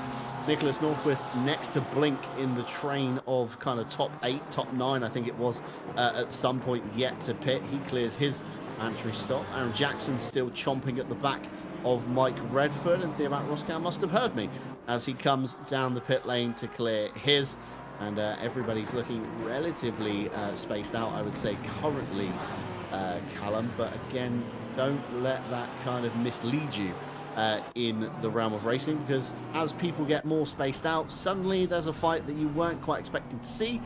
Nicholas Northquist next to Blink in the train of kind of top 8, top 9, I think it was, at some point yet to pit. He clears his mandatory stop. Aaron Jackson still chomping at the back of Mike Redford, and Theobat Roscoe must have heard me as he comes down the pit lane to clear his. And everybody's looking relatively spaced out, I would say, currently, Callum. But again, don't let that kind of mislead you in the realm of racing, because as people get more spaced out, suddenly there's a fight that you weren't quite expecting to see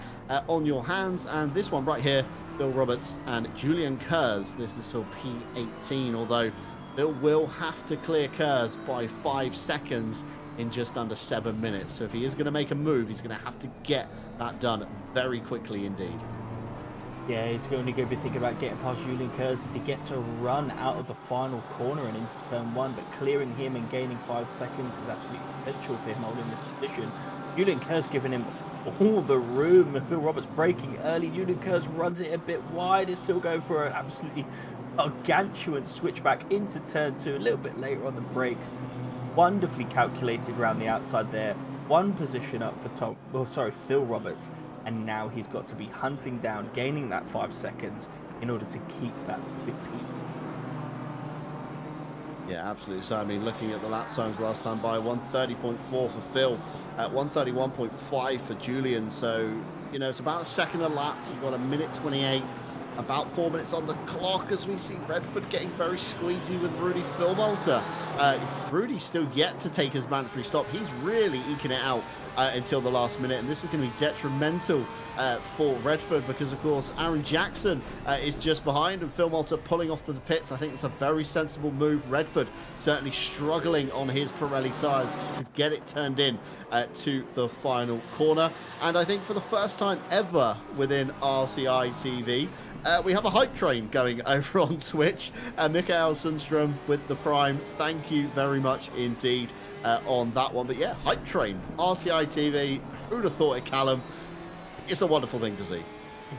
on your hands. And this one right here, Phil Roberts and Julian Kurz. This is for P18, although Phil will have to clear Kurz by 5 seconds in just under 7 minutes. So if he is going to make a move, he's going to have to get that done very quickly indeed. Yeah, he's going to be thinking about getting past Julian Kurz as he gets a run out of the final corner and into turn 1, but clearing him and gaining 5 seconds is absolutely essential for him holding this position. Julian Kurz giving him all the room, and Phil Roberts braking early. Julian Kurz runs it a bit wide. Is Phil going for an absolutely gargantuan switchback into turn 2 a little bit later on the brakes? Wonderfully calculated around the outside there. One position up for Phil Roberts, and now he's got to be hunting down, gaining that 5 seconds in order to keep that pit. Yeah, absolutely. So, I mean, looking at the lap times last time by, 1:30.4 for Phil, at 1:31.5 for Julian. So, you know, it's about a second a lap. You've got a minute 28. About 4 minutes on the clock as we see Redford getting very squeezy with Rudy Philmolter. Rudy's still yet to take his mandatory stop. He's really eking it out until the last minute, and this is going to be detrimental for Redford because, of course, Aaron Jackson is just behind, and Philmolter pulling off to the pits. I think it's a very sensible move. Redford certainly struggling on his Pirelli tyres to get it turned in to the final corner. And I think for the first time ever within RCI TV, we have a hype train going over on Twitch. Mikael Sundstrom with the Prime. Thank you very much indeed on that one. But yeah, hype train, RCI TV. Who'd have thought it, Callum? It's a wonderful thing to see.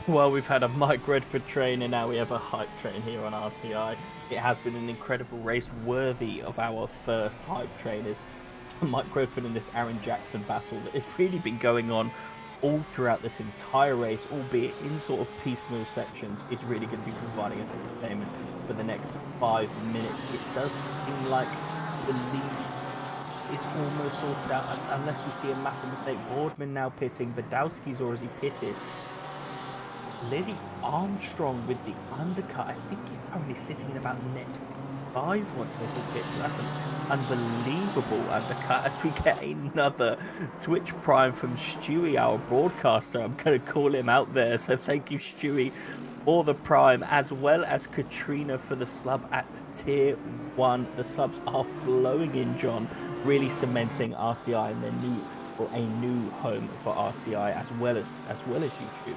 Well, we've had a Mike Redford train, and now we have a hype train here on RCI. It has been an incredible race, worthy of our first hype train. Is Mike Redford and this Aaron Jackson battle that has really been going on all throughout this entire race, albeit in sort of piecemeal sections, is really going to be providing us entertainment for the next 5 minutes. It does seem like the lead is almost sorted out, unless we see a massive mistake. Boardman now pitting, Badowski's already pitted. Lily Armstrong with the undercut. I think he's currently sitting in about net 5 once he pits. So that's an unbelievable undercut as we get another Twitch Prime from Stewie, our broadcaster. I'm going to call him out there. So thank you, Stewie, for the Prime, as well as Katrina for the sub at tier 1. The subs are flowing in, John, really cementing RCI in their new home for RCI as well as YouTube.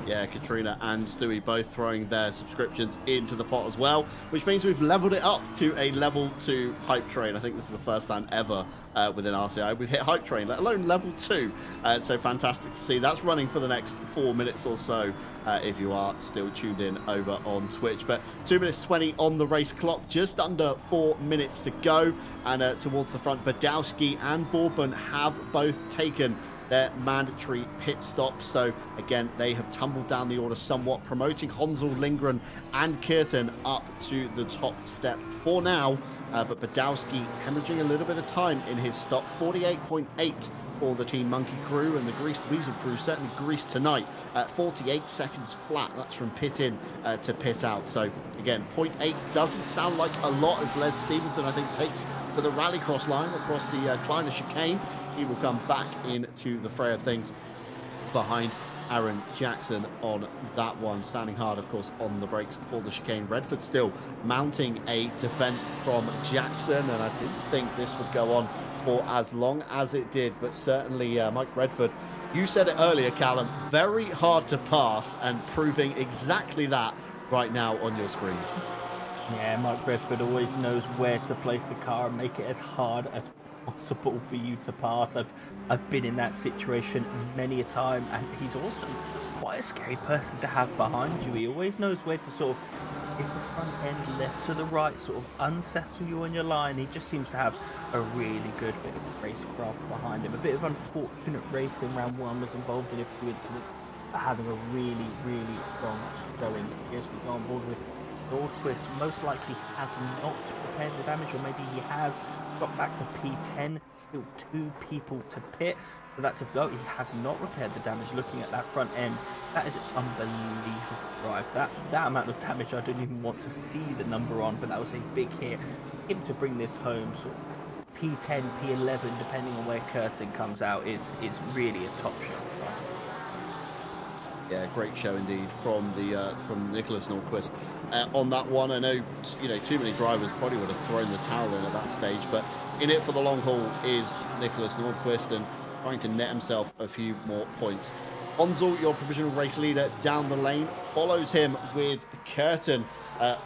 Yeah, Katrina and Stewie both throwing their subscriptions into the pot as well, which means we've leveled it up to a level 2 hype train. I think this is the first time ever within RCI we've hit hype train, let alone level 2. So fantastic to see. That's running for the next 4 minutes or so if you are still tuned in over on Twitch. But 2 minutes 20 on the race clock, just under 4 minutes to go. And towards the front, Badowski and Boardman have both taken their mandatory pit stops. So again, they have tumbled down the order somewhat, promoting Honsel, Lindgren and Kirtan up to the top step for now. But Badowski hemorrhaging a little bit of time in his stop, 48.8 for the Team Monkey crew, and the Greased Weasel crew certainly greased tonight at 48 seconds flat. That's from pit in to pit out. So again, 0.8 doesn't sound like a lot, as Les Stevenson I think takes to the rallycross line across the Kleiner chicane. He will come back into the fray of things behind Aaron Jackson on that one, standing hard of course on the brakes for the chicane. Redford still mounting a defense from Jackson, and I didn't think this would go on for as long as it did, but certainly Mike Redford, you said it earlier, Callum, very hard to pass, and proving exactly that right now on your screens. Yeah, Mike Redford always knows where to place the car and make it as hard as possible for you to pass. I've been in that situation many a time, and he's also quite a scary person to have behind you. He always knows where to sort of hit the front end, left to the right, sort of unsettle you on your line. He just seems to have a really good bit of racecraft behind him. A bit of unfortunate racing. Round 1 was involved in a few incidents, but having a really, really strong showing. Here's we go on board with Nordquist. Most likely has not repaired the damage, or maybe he has got back to P10. Still 2 people to pit, so that's a go. He has not repaired the damage. Looking at that front end, that is an unbelievable drive. That amount of damage, I don't even want to see the number on, but that was a big hit. Him to bring this home, sort of P10, P11, depending on where Curtin comes out, is really a top shot. Yeah, great show indeed from Nicholas Nordquist on that one. I know, too many drivers probably would have thrown the towel in at that stage, but in it for the long haul is Nicholas Nordquist, and trying to net himself a few more points. Honsel, your provisional race leader down the lane, follows him with Curtin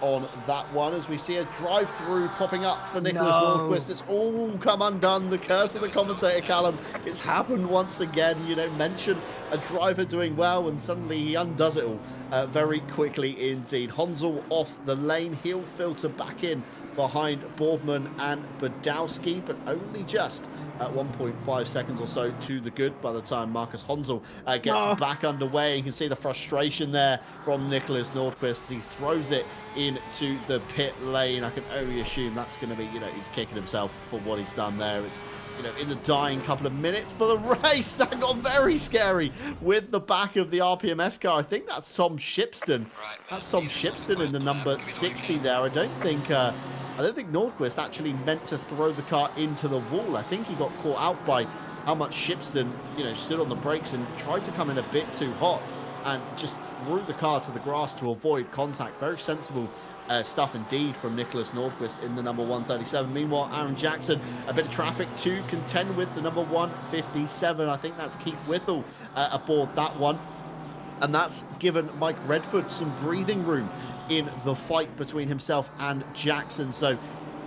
on that one, as we see a drive-through popping up for Nicholas Nordquist. It's all come undone. The curse of the commentator, Callum. It's happened once again. Mention a driver doing well, and suddenly he undoes it all very quickly indeed. Honsel off the lane. He'll filter back in behind Boardman and Badowski, but only just at 1.5 seconds or so to the good by the time Marcus Honsel gets back underway. You can see the frustration there from Nicholas Nordquist. He throws it into the pit lane. I can only assume that's going to be, he's kicking himself for what he's done there. It's, in the dying couple of minutes for the race. That got very scary with the back of the RPMS car. I think that's Tom Shipston. That's Tom Shipston in the number 60 there. I don't think Nordquist actually meant to throw the car into the wall. I think he got caught out by how much Shipston, stood on the brakes and tried to come in a bit too hot and just threw the car to the grass to avoid contact. Very sensible stuff indeed from Nicholas Nordquist in the number 137. Meanwhile, Aaron Jackson, a bit of traffic to contend with, the number 157. I think that's Keith Whittle aboard that one. And that's given Mike Redford some breathing room in the fight between himself and Jackson. So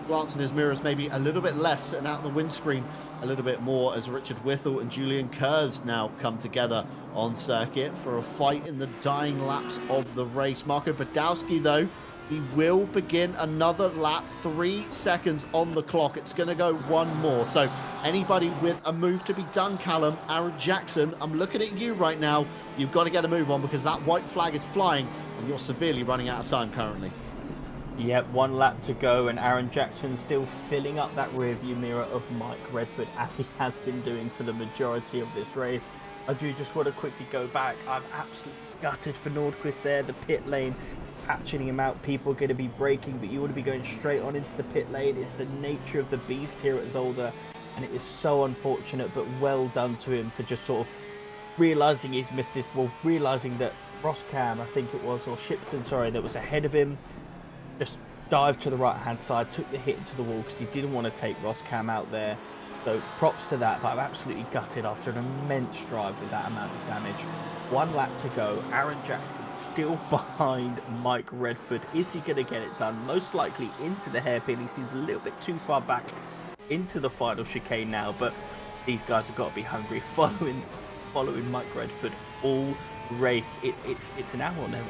glancing his mirrors maybe a little bit less, and out the windscreen a little bit more, as Richard Whittle and Julian Kurz now come together on circuit for a fight in the dying laps of the race. Marco Badowski, though, he will begin another lap. 3 seconds on the clock. It's going to go one more. So anybody with a move to be done, Callum, Aaron Jackson, I'm looking at you right now. You've got to get a move on, because that white flag is flying and you're severely running out of time currently. Yep, 1 lap to go, and Aaron Jackson still filling up that rearview mirror of Mike Redford, as he has been doing for the majority of this race. I do just want to quickly go back. I'm absolutely gutted for Nordquist there. The pit lane patching him out. People are going to be braking, but you want to be going straight on into the pit lane. It's the nature of the beast here at Zolder, and it is so unfortunate, but well done to him for just sort of realising he's missed his, realising that Roscam, I think it was, or Shipston, sorry, that was ahead of him, just dived to the right hand side, took the hit into the wall because he didn't want to take Roscam out there. So props to that, but I'm absolutely gutted after an immense drive with that amount of damage. 1 lap to go. Aaron Jackson still behind Mike Redford. Is he going to get it done? Most likely into the hairpin. He seems a little bit too far back into the final chicane now, but these guys have got to be hungry. Following Mike Redford all race. It's an hour or never.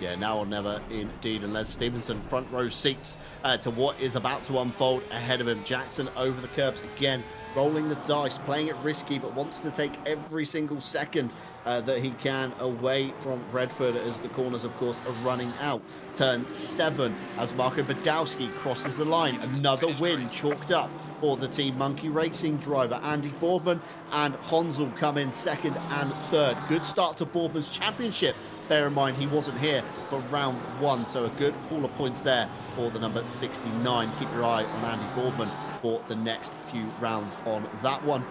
Yeah, now or never indeed, and Les Stevenson front row seats to what is about to unfold ahead of him. Jackson over the curbs again, rolling the dice, playing it risky, but wants to take every single second that he can away from Redford as the corners, of course, are running out. Turn 7 as Marco Badowski crosses the line. Another win chalked up for the Team Monkey Racing driver. Andy Boardman and Honsel come in 2nd and 3rd. Good start to Boardman's championship. Bear in mind, he wasn't here for round 1, so a good haul of points there for the number 69. Keep your eye on Andy Boardman for the next few rounds on that one.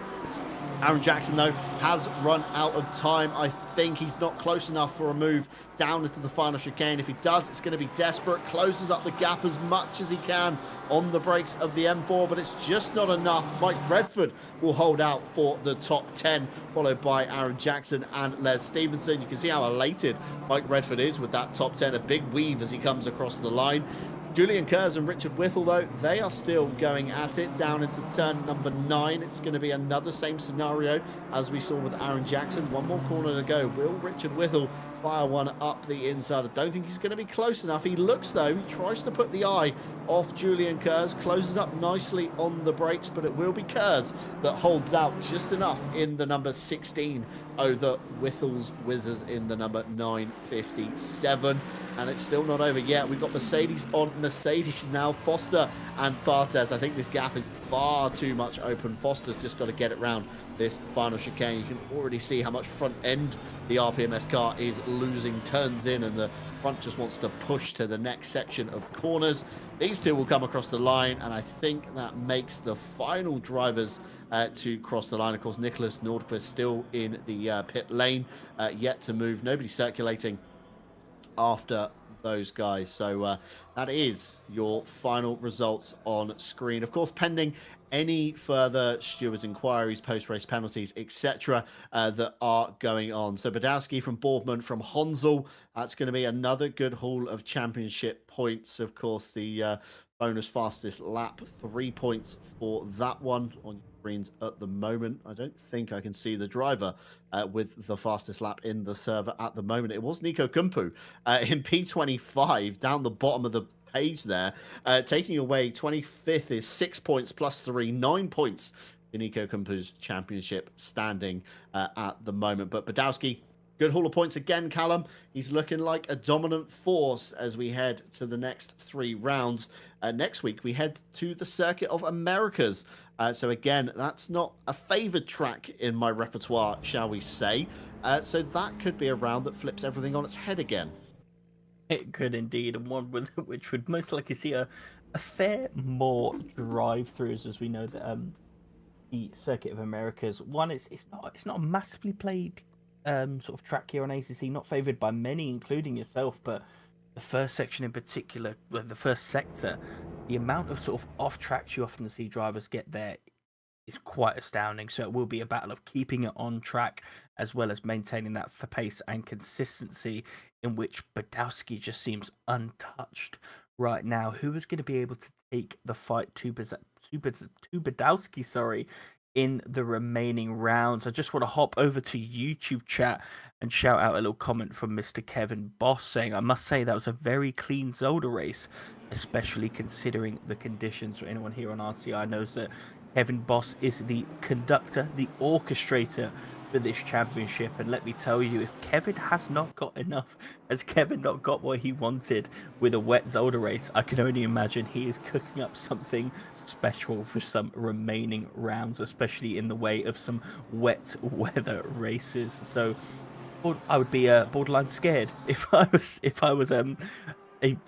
Aaron Jackson, though, has run out of time. I think he's not close enough for a move down into the final chicane. If he does, it's going to be desperate. Closes up the gap as much as he can on the brakes of the M4, but it's just not enough. Mike Redford will hold out for the top 10, followed by Aaron Jackson and Les Stevenson. You can see how elated Mike Redford is with that top 10. A big weave as he comes across the line. Julian Kurz and Richard Whittle, though, they are still going at it down into turn number 9. It's going to be another same scenario as we saw with Aaron Jackson. One more corner to go. Will Richard Whittle fire one up the inside? I don't think he's going to be close enough. He looks, though, he tries to put the eye off Julian Kurz, closes up nicely on the brakes, but it will be Kurz that holds out just enough in the number 16 over Whittle's Wizards in the number 957. And it's still not over yet. We've got Mercedes on Mercedes now. Foster and Bartes. I think this gap is far too much open. Foster's just got to get it round this final chicane. You can already see how much front end the RPMS car is losing. Turns in and the front just wants to push to the next section of corners. These two will come across the line, and I think that makes the final drivers to cross the line. Of course, Nicholas Nordqvist still in the pit lane, yet to move. Nobody circulating after those guys. So that is your final results on screen. Of course, pending any further stewards inquiries, post-race penalties, etc. That are going on. So Badowski from Boardman, from Honsel, that's going to be another good haul of championship points. Of course, the bonus fastest lap, 3 points for that one on screens at the moment. I don't think I can see the driver with the fastest lap in the server at the moment. It was Nico Kumpu in P25 down the bottom of the page there, taking away 25th is 6 points plus 3, 9 points in Nico Kumpu's championship standing at the moment. But Badowski, good haul of points again, Callum. He's looking like a dominant force as we head to the next 3 rounds. Next week, we head to the Circuit of Americas. So again, that's not a favoured track in my repertoire, shall we say. So that could be a round that flips everything on its head again. It could indeed, and one with which would most likely see a fair more drive-throughs, as we know that the Circuit of Americas. One, it's not a massively played sort of track here on ACC, not favoured by many, including yourself, but the first section in particular, the first sector, the amount of sort of off tracks you often see drivers get there is quite astounding. So it will be a battle of keeping it on track as well as maintaining that for pace and consistency, in which Badowski just seems untouched right now. Who is going to be able to take the fight to Badowski, in the remaining rounds? I just want to hop over to YouTube chat and shout out a little comment from Mr. Kevin Boss saying, I must say that was a very clean Zolder race, especially considering the conditions. For anyone here on RCI knows that Kevin Boss is the conductor, the orchestrator for this championship, and let me tell you, if Kevin has not got enough, has Kevin not got what he wanted with a wet Zolder race, I can only imagine he is cooking up something special for some remaining rounds, especially in the way of some wet weather races. So I would be borderline scared if I was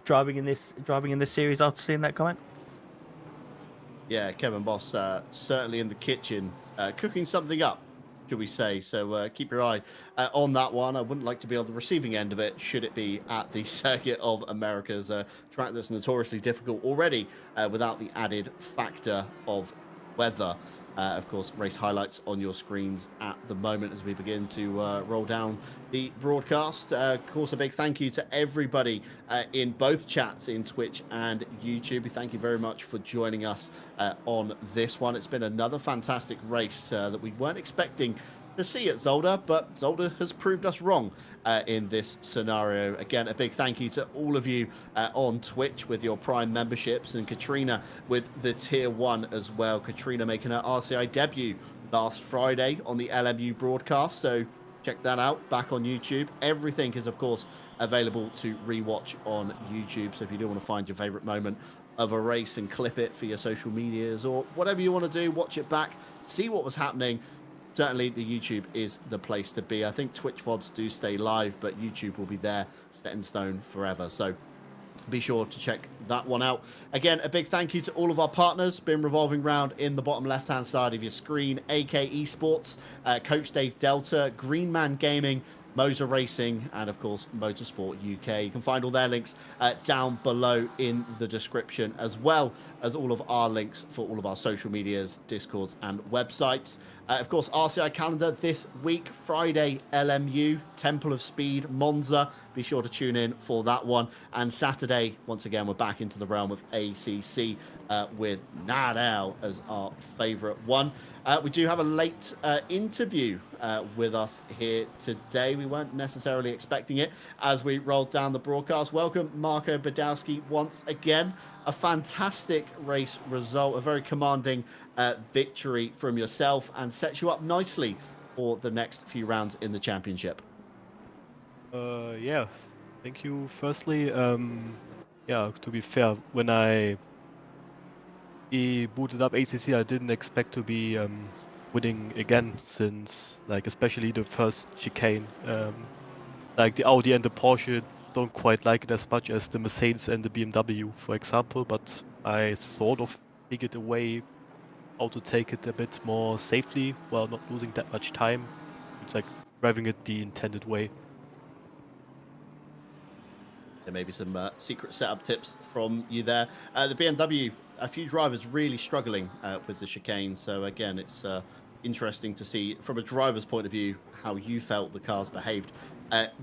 driving in this series after seeing that comment. Yeah, Kevin Boss certainly in the kitchen, cooking something up. should we say. So keep your eye on that one. I wouldn't like to be on the receiving end of it, should it be at the Circuit of America's track that's notoriously difficult already without the added factor of weather. Of course, race highlights on your screens at the moment as we begin to roll down the broadcast. Of course, a big thank you to everybody in both chats in Twitch and YouTube. We thank you very much for joining us on this one. It's been another fantastic race that we weren't expecting to see at Zolder, but Zolder has proved us wrong in this scenario. Again, a big thank you to all of you on Twitch with your Prime memberships, and Katrina with the Tier 1 as well. Katrina making her RCI debut last Friday on the LMU broadcast, so check that out back on YouTube. Everything is, of course, available to rewatch on YouTube, so if you do want to find your favorite moment of a race and clip it for your social medias or whatever you want to do, watch it back, see what was happening. Certainly the YouTube is the place to be. I think Twitch VODs do stay live, but YouTube will be there set in stone forever. So be sure to check that one out. Again, a big thank you to all of our partners. Been revolving round in the bottom left-hand side of your screen. AK Esports, Coach Dave Delta, Green Man Gaming, Motor Racing, and of course Motorsport UK. You can find all their links down below in the description, as well as all of our links for all of our social medias, Discords, and websites. Of course, RCI calendar this week: Friday LMU, Temple of Speed, Monza. Be sure to tune in for that one. And Saturday, once again, we're back into the realm of ACC with Nadal as our favourite one. We do have a late interview with us here today. We weren't necessarily expecting it as we rolled down the broadcast. Welcome, Marco Badowski, once again. A fantastic race result, a very commanding victory from yourself, and sets you up nicely for the next few rounds in the championship. Yeah, thank you. Firstly, yeah, to be fair, when I booted up ACC, I didn't expect to be winning again, since like especially the first chicane, like the Audi and the Porsche don't quite like it as much as the Mercedes and the BMW, for example. But I sort of figured a way how to take it a bit more safely while not losing that much time. It's like driving it the intended way. There may be some secret setup tips from you there. The BMW, a few drivers really struggling with the chicane. So again, it's interesting to see from a driver's point of view how you felt the cars behaved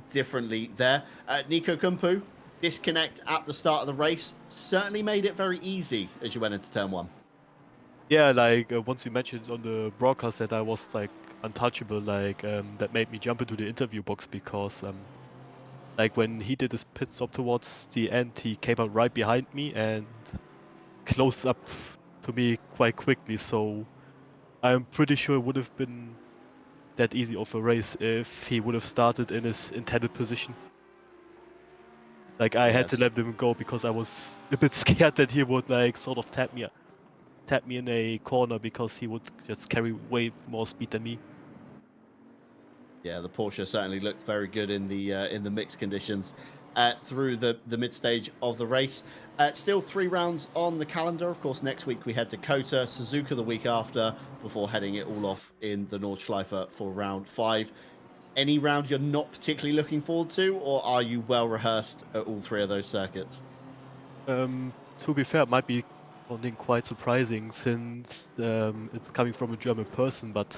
differently there. Nico Kumpu, disconnect at the start of the race certainly made it very easy as you went into turn one. Yeah, like once you mentioned on the broadcast that I was like untouchable, like that made me jump into the interview box, because like when he did his pit stop towards the end, he came up right behind me and closed up to me quite quickly. So I'm pretty sure it would have been that easy of a race if he would have started in his intended position. Like I had to let him go because I was a bit scared that he would like sort of tap me in a corner, because he would just carry way more speed than me. Yeah, the Porsche certainly looked very good in the mixed conditions through the mid stage of the race. Still 3 rounds on the calendar. Of course, next week we head to Kota, Suzuka the week after, before heading it all off in the Nordschleife for round 5. Any round you're not particularly looking forward to, or are you well rehearsed at all 3 of those circuits? To be fair, it might be something quite surprising, since it's coming from a German person, but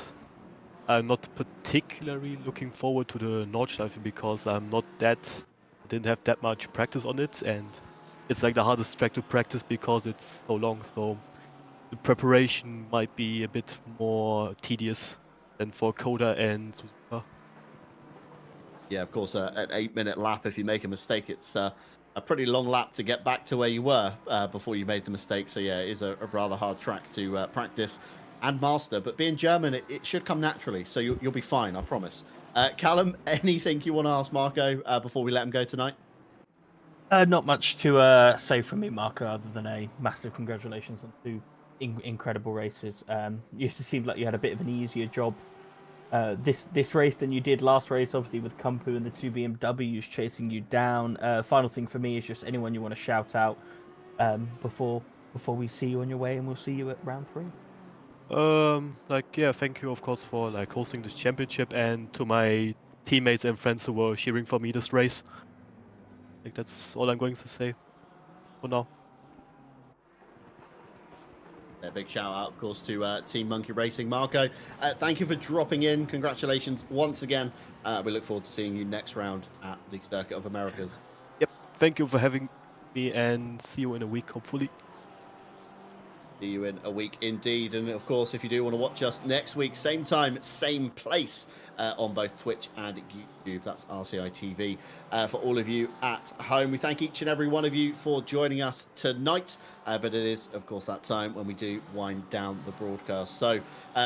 I'm not particularly looking forward to the Nordschleife, because didn't have that much practice on it, and it's like the hardest track to practice because it's so long. So the preparation might be a bit more tedious than for Coda and Suzuka. Yeah, of course, an 8-minute lap. If you make a mistake, it's a pretty long lap to get back to where you were before you made the mistake. So yeah, it is a rather hard track to practice and master. But being German, it should come naturally. So you'll be fine, I promise. Callum, anything you want to ask Marco before we let him go tonight? Not much to say from me, Marco, other than a massive congratulations on 2 incredible races. You seemed like you had a bit of an easier job this race than you did last race, obviously with Kumpu and the 2 BMWs chasing you down. Final thing for me is just anyone you want to shout out before we see you on your way, and we'll see you at round 3. Like, yeah, thank you, of course, for like hosting this championship, and to my teammates and friends who were cheering for me this race. Like, that's all I'm going to say for now. A big shout out, of course, to Team Monkey Racing. Marco, thank you for dropping in. Congratulations once again. We look forward to seeing you next round at the Circuit of Americas. Yep, thank you for having me, and see you in a week, hopefully. See you in a week indeed. And of course, if you do want to watch us next week, same time, same place, on both Twitch and YouTube, that's RCI TV. For all of you at home, we thank each and every one of you for joining us tonight. But it is, of course, that time when we do wind down the broadcast. So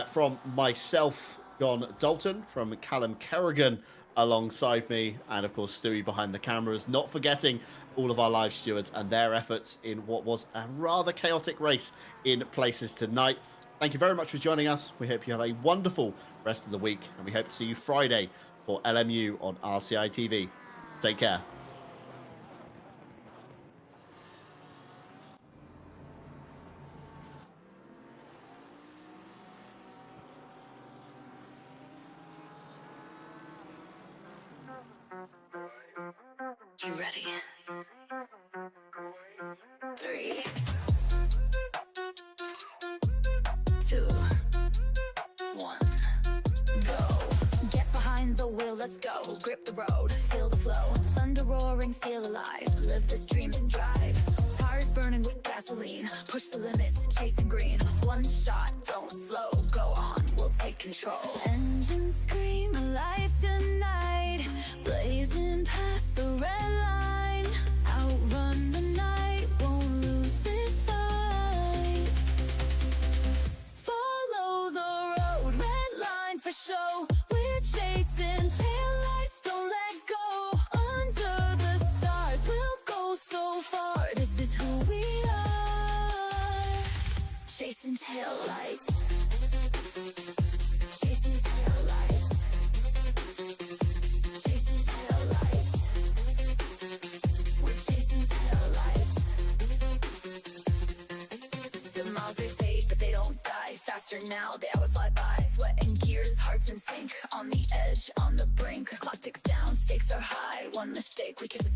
from myself, John Dalton, from Callum Kerrigan alongside me, and of course Stewie behind the cameras, not forgetting all of our live stewards and their efforts in what was a rather chaotic race in places tonight. Thank you very much for joining us. We hope you have a wonderful rest of the week, and we hope to see you Friday for LMU on RCI TV. Take care. You ready? 3, 2, 1, go. Get behind the wheel, let's go. Grip the road, feel the flow. Thunder roaring, steel alive. Live this dream and drive. Tires burning with gasoline. Push the limits, chasing green. One shot, don't slow. Go on, we'll take control. Engines scream alive tonight. Blazing past the red line. Outrun the night, won't lose this fight. Follow the road, red line for show. We're chasing taillights, don't let go. Under the stars, we'll go so far. This is who we are. Chasing taillights. Chasing taillights. Chasing taillights. We're chasing taillights. The miles they fade, but they don't die. Faster now, the hours fly by. Sweat and gears, hearts in sync. On the edge, on the brink. Clock ticks down, stakes are high. One mistake, we kiss the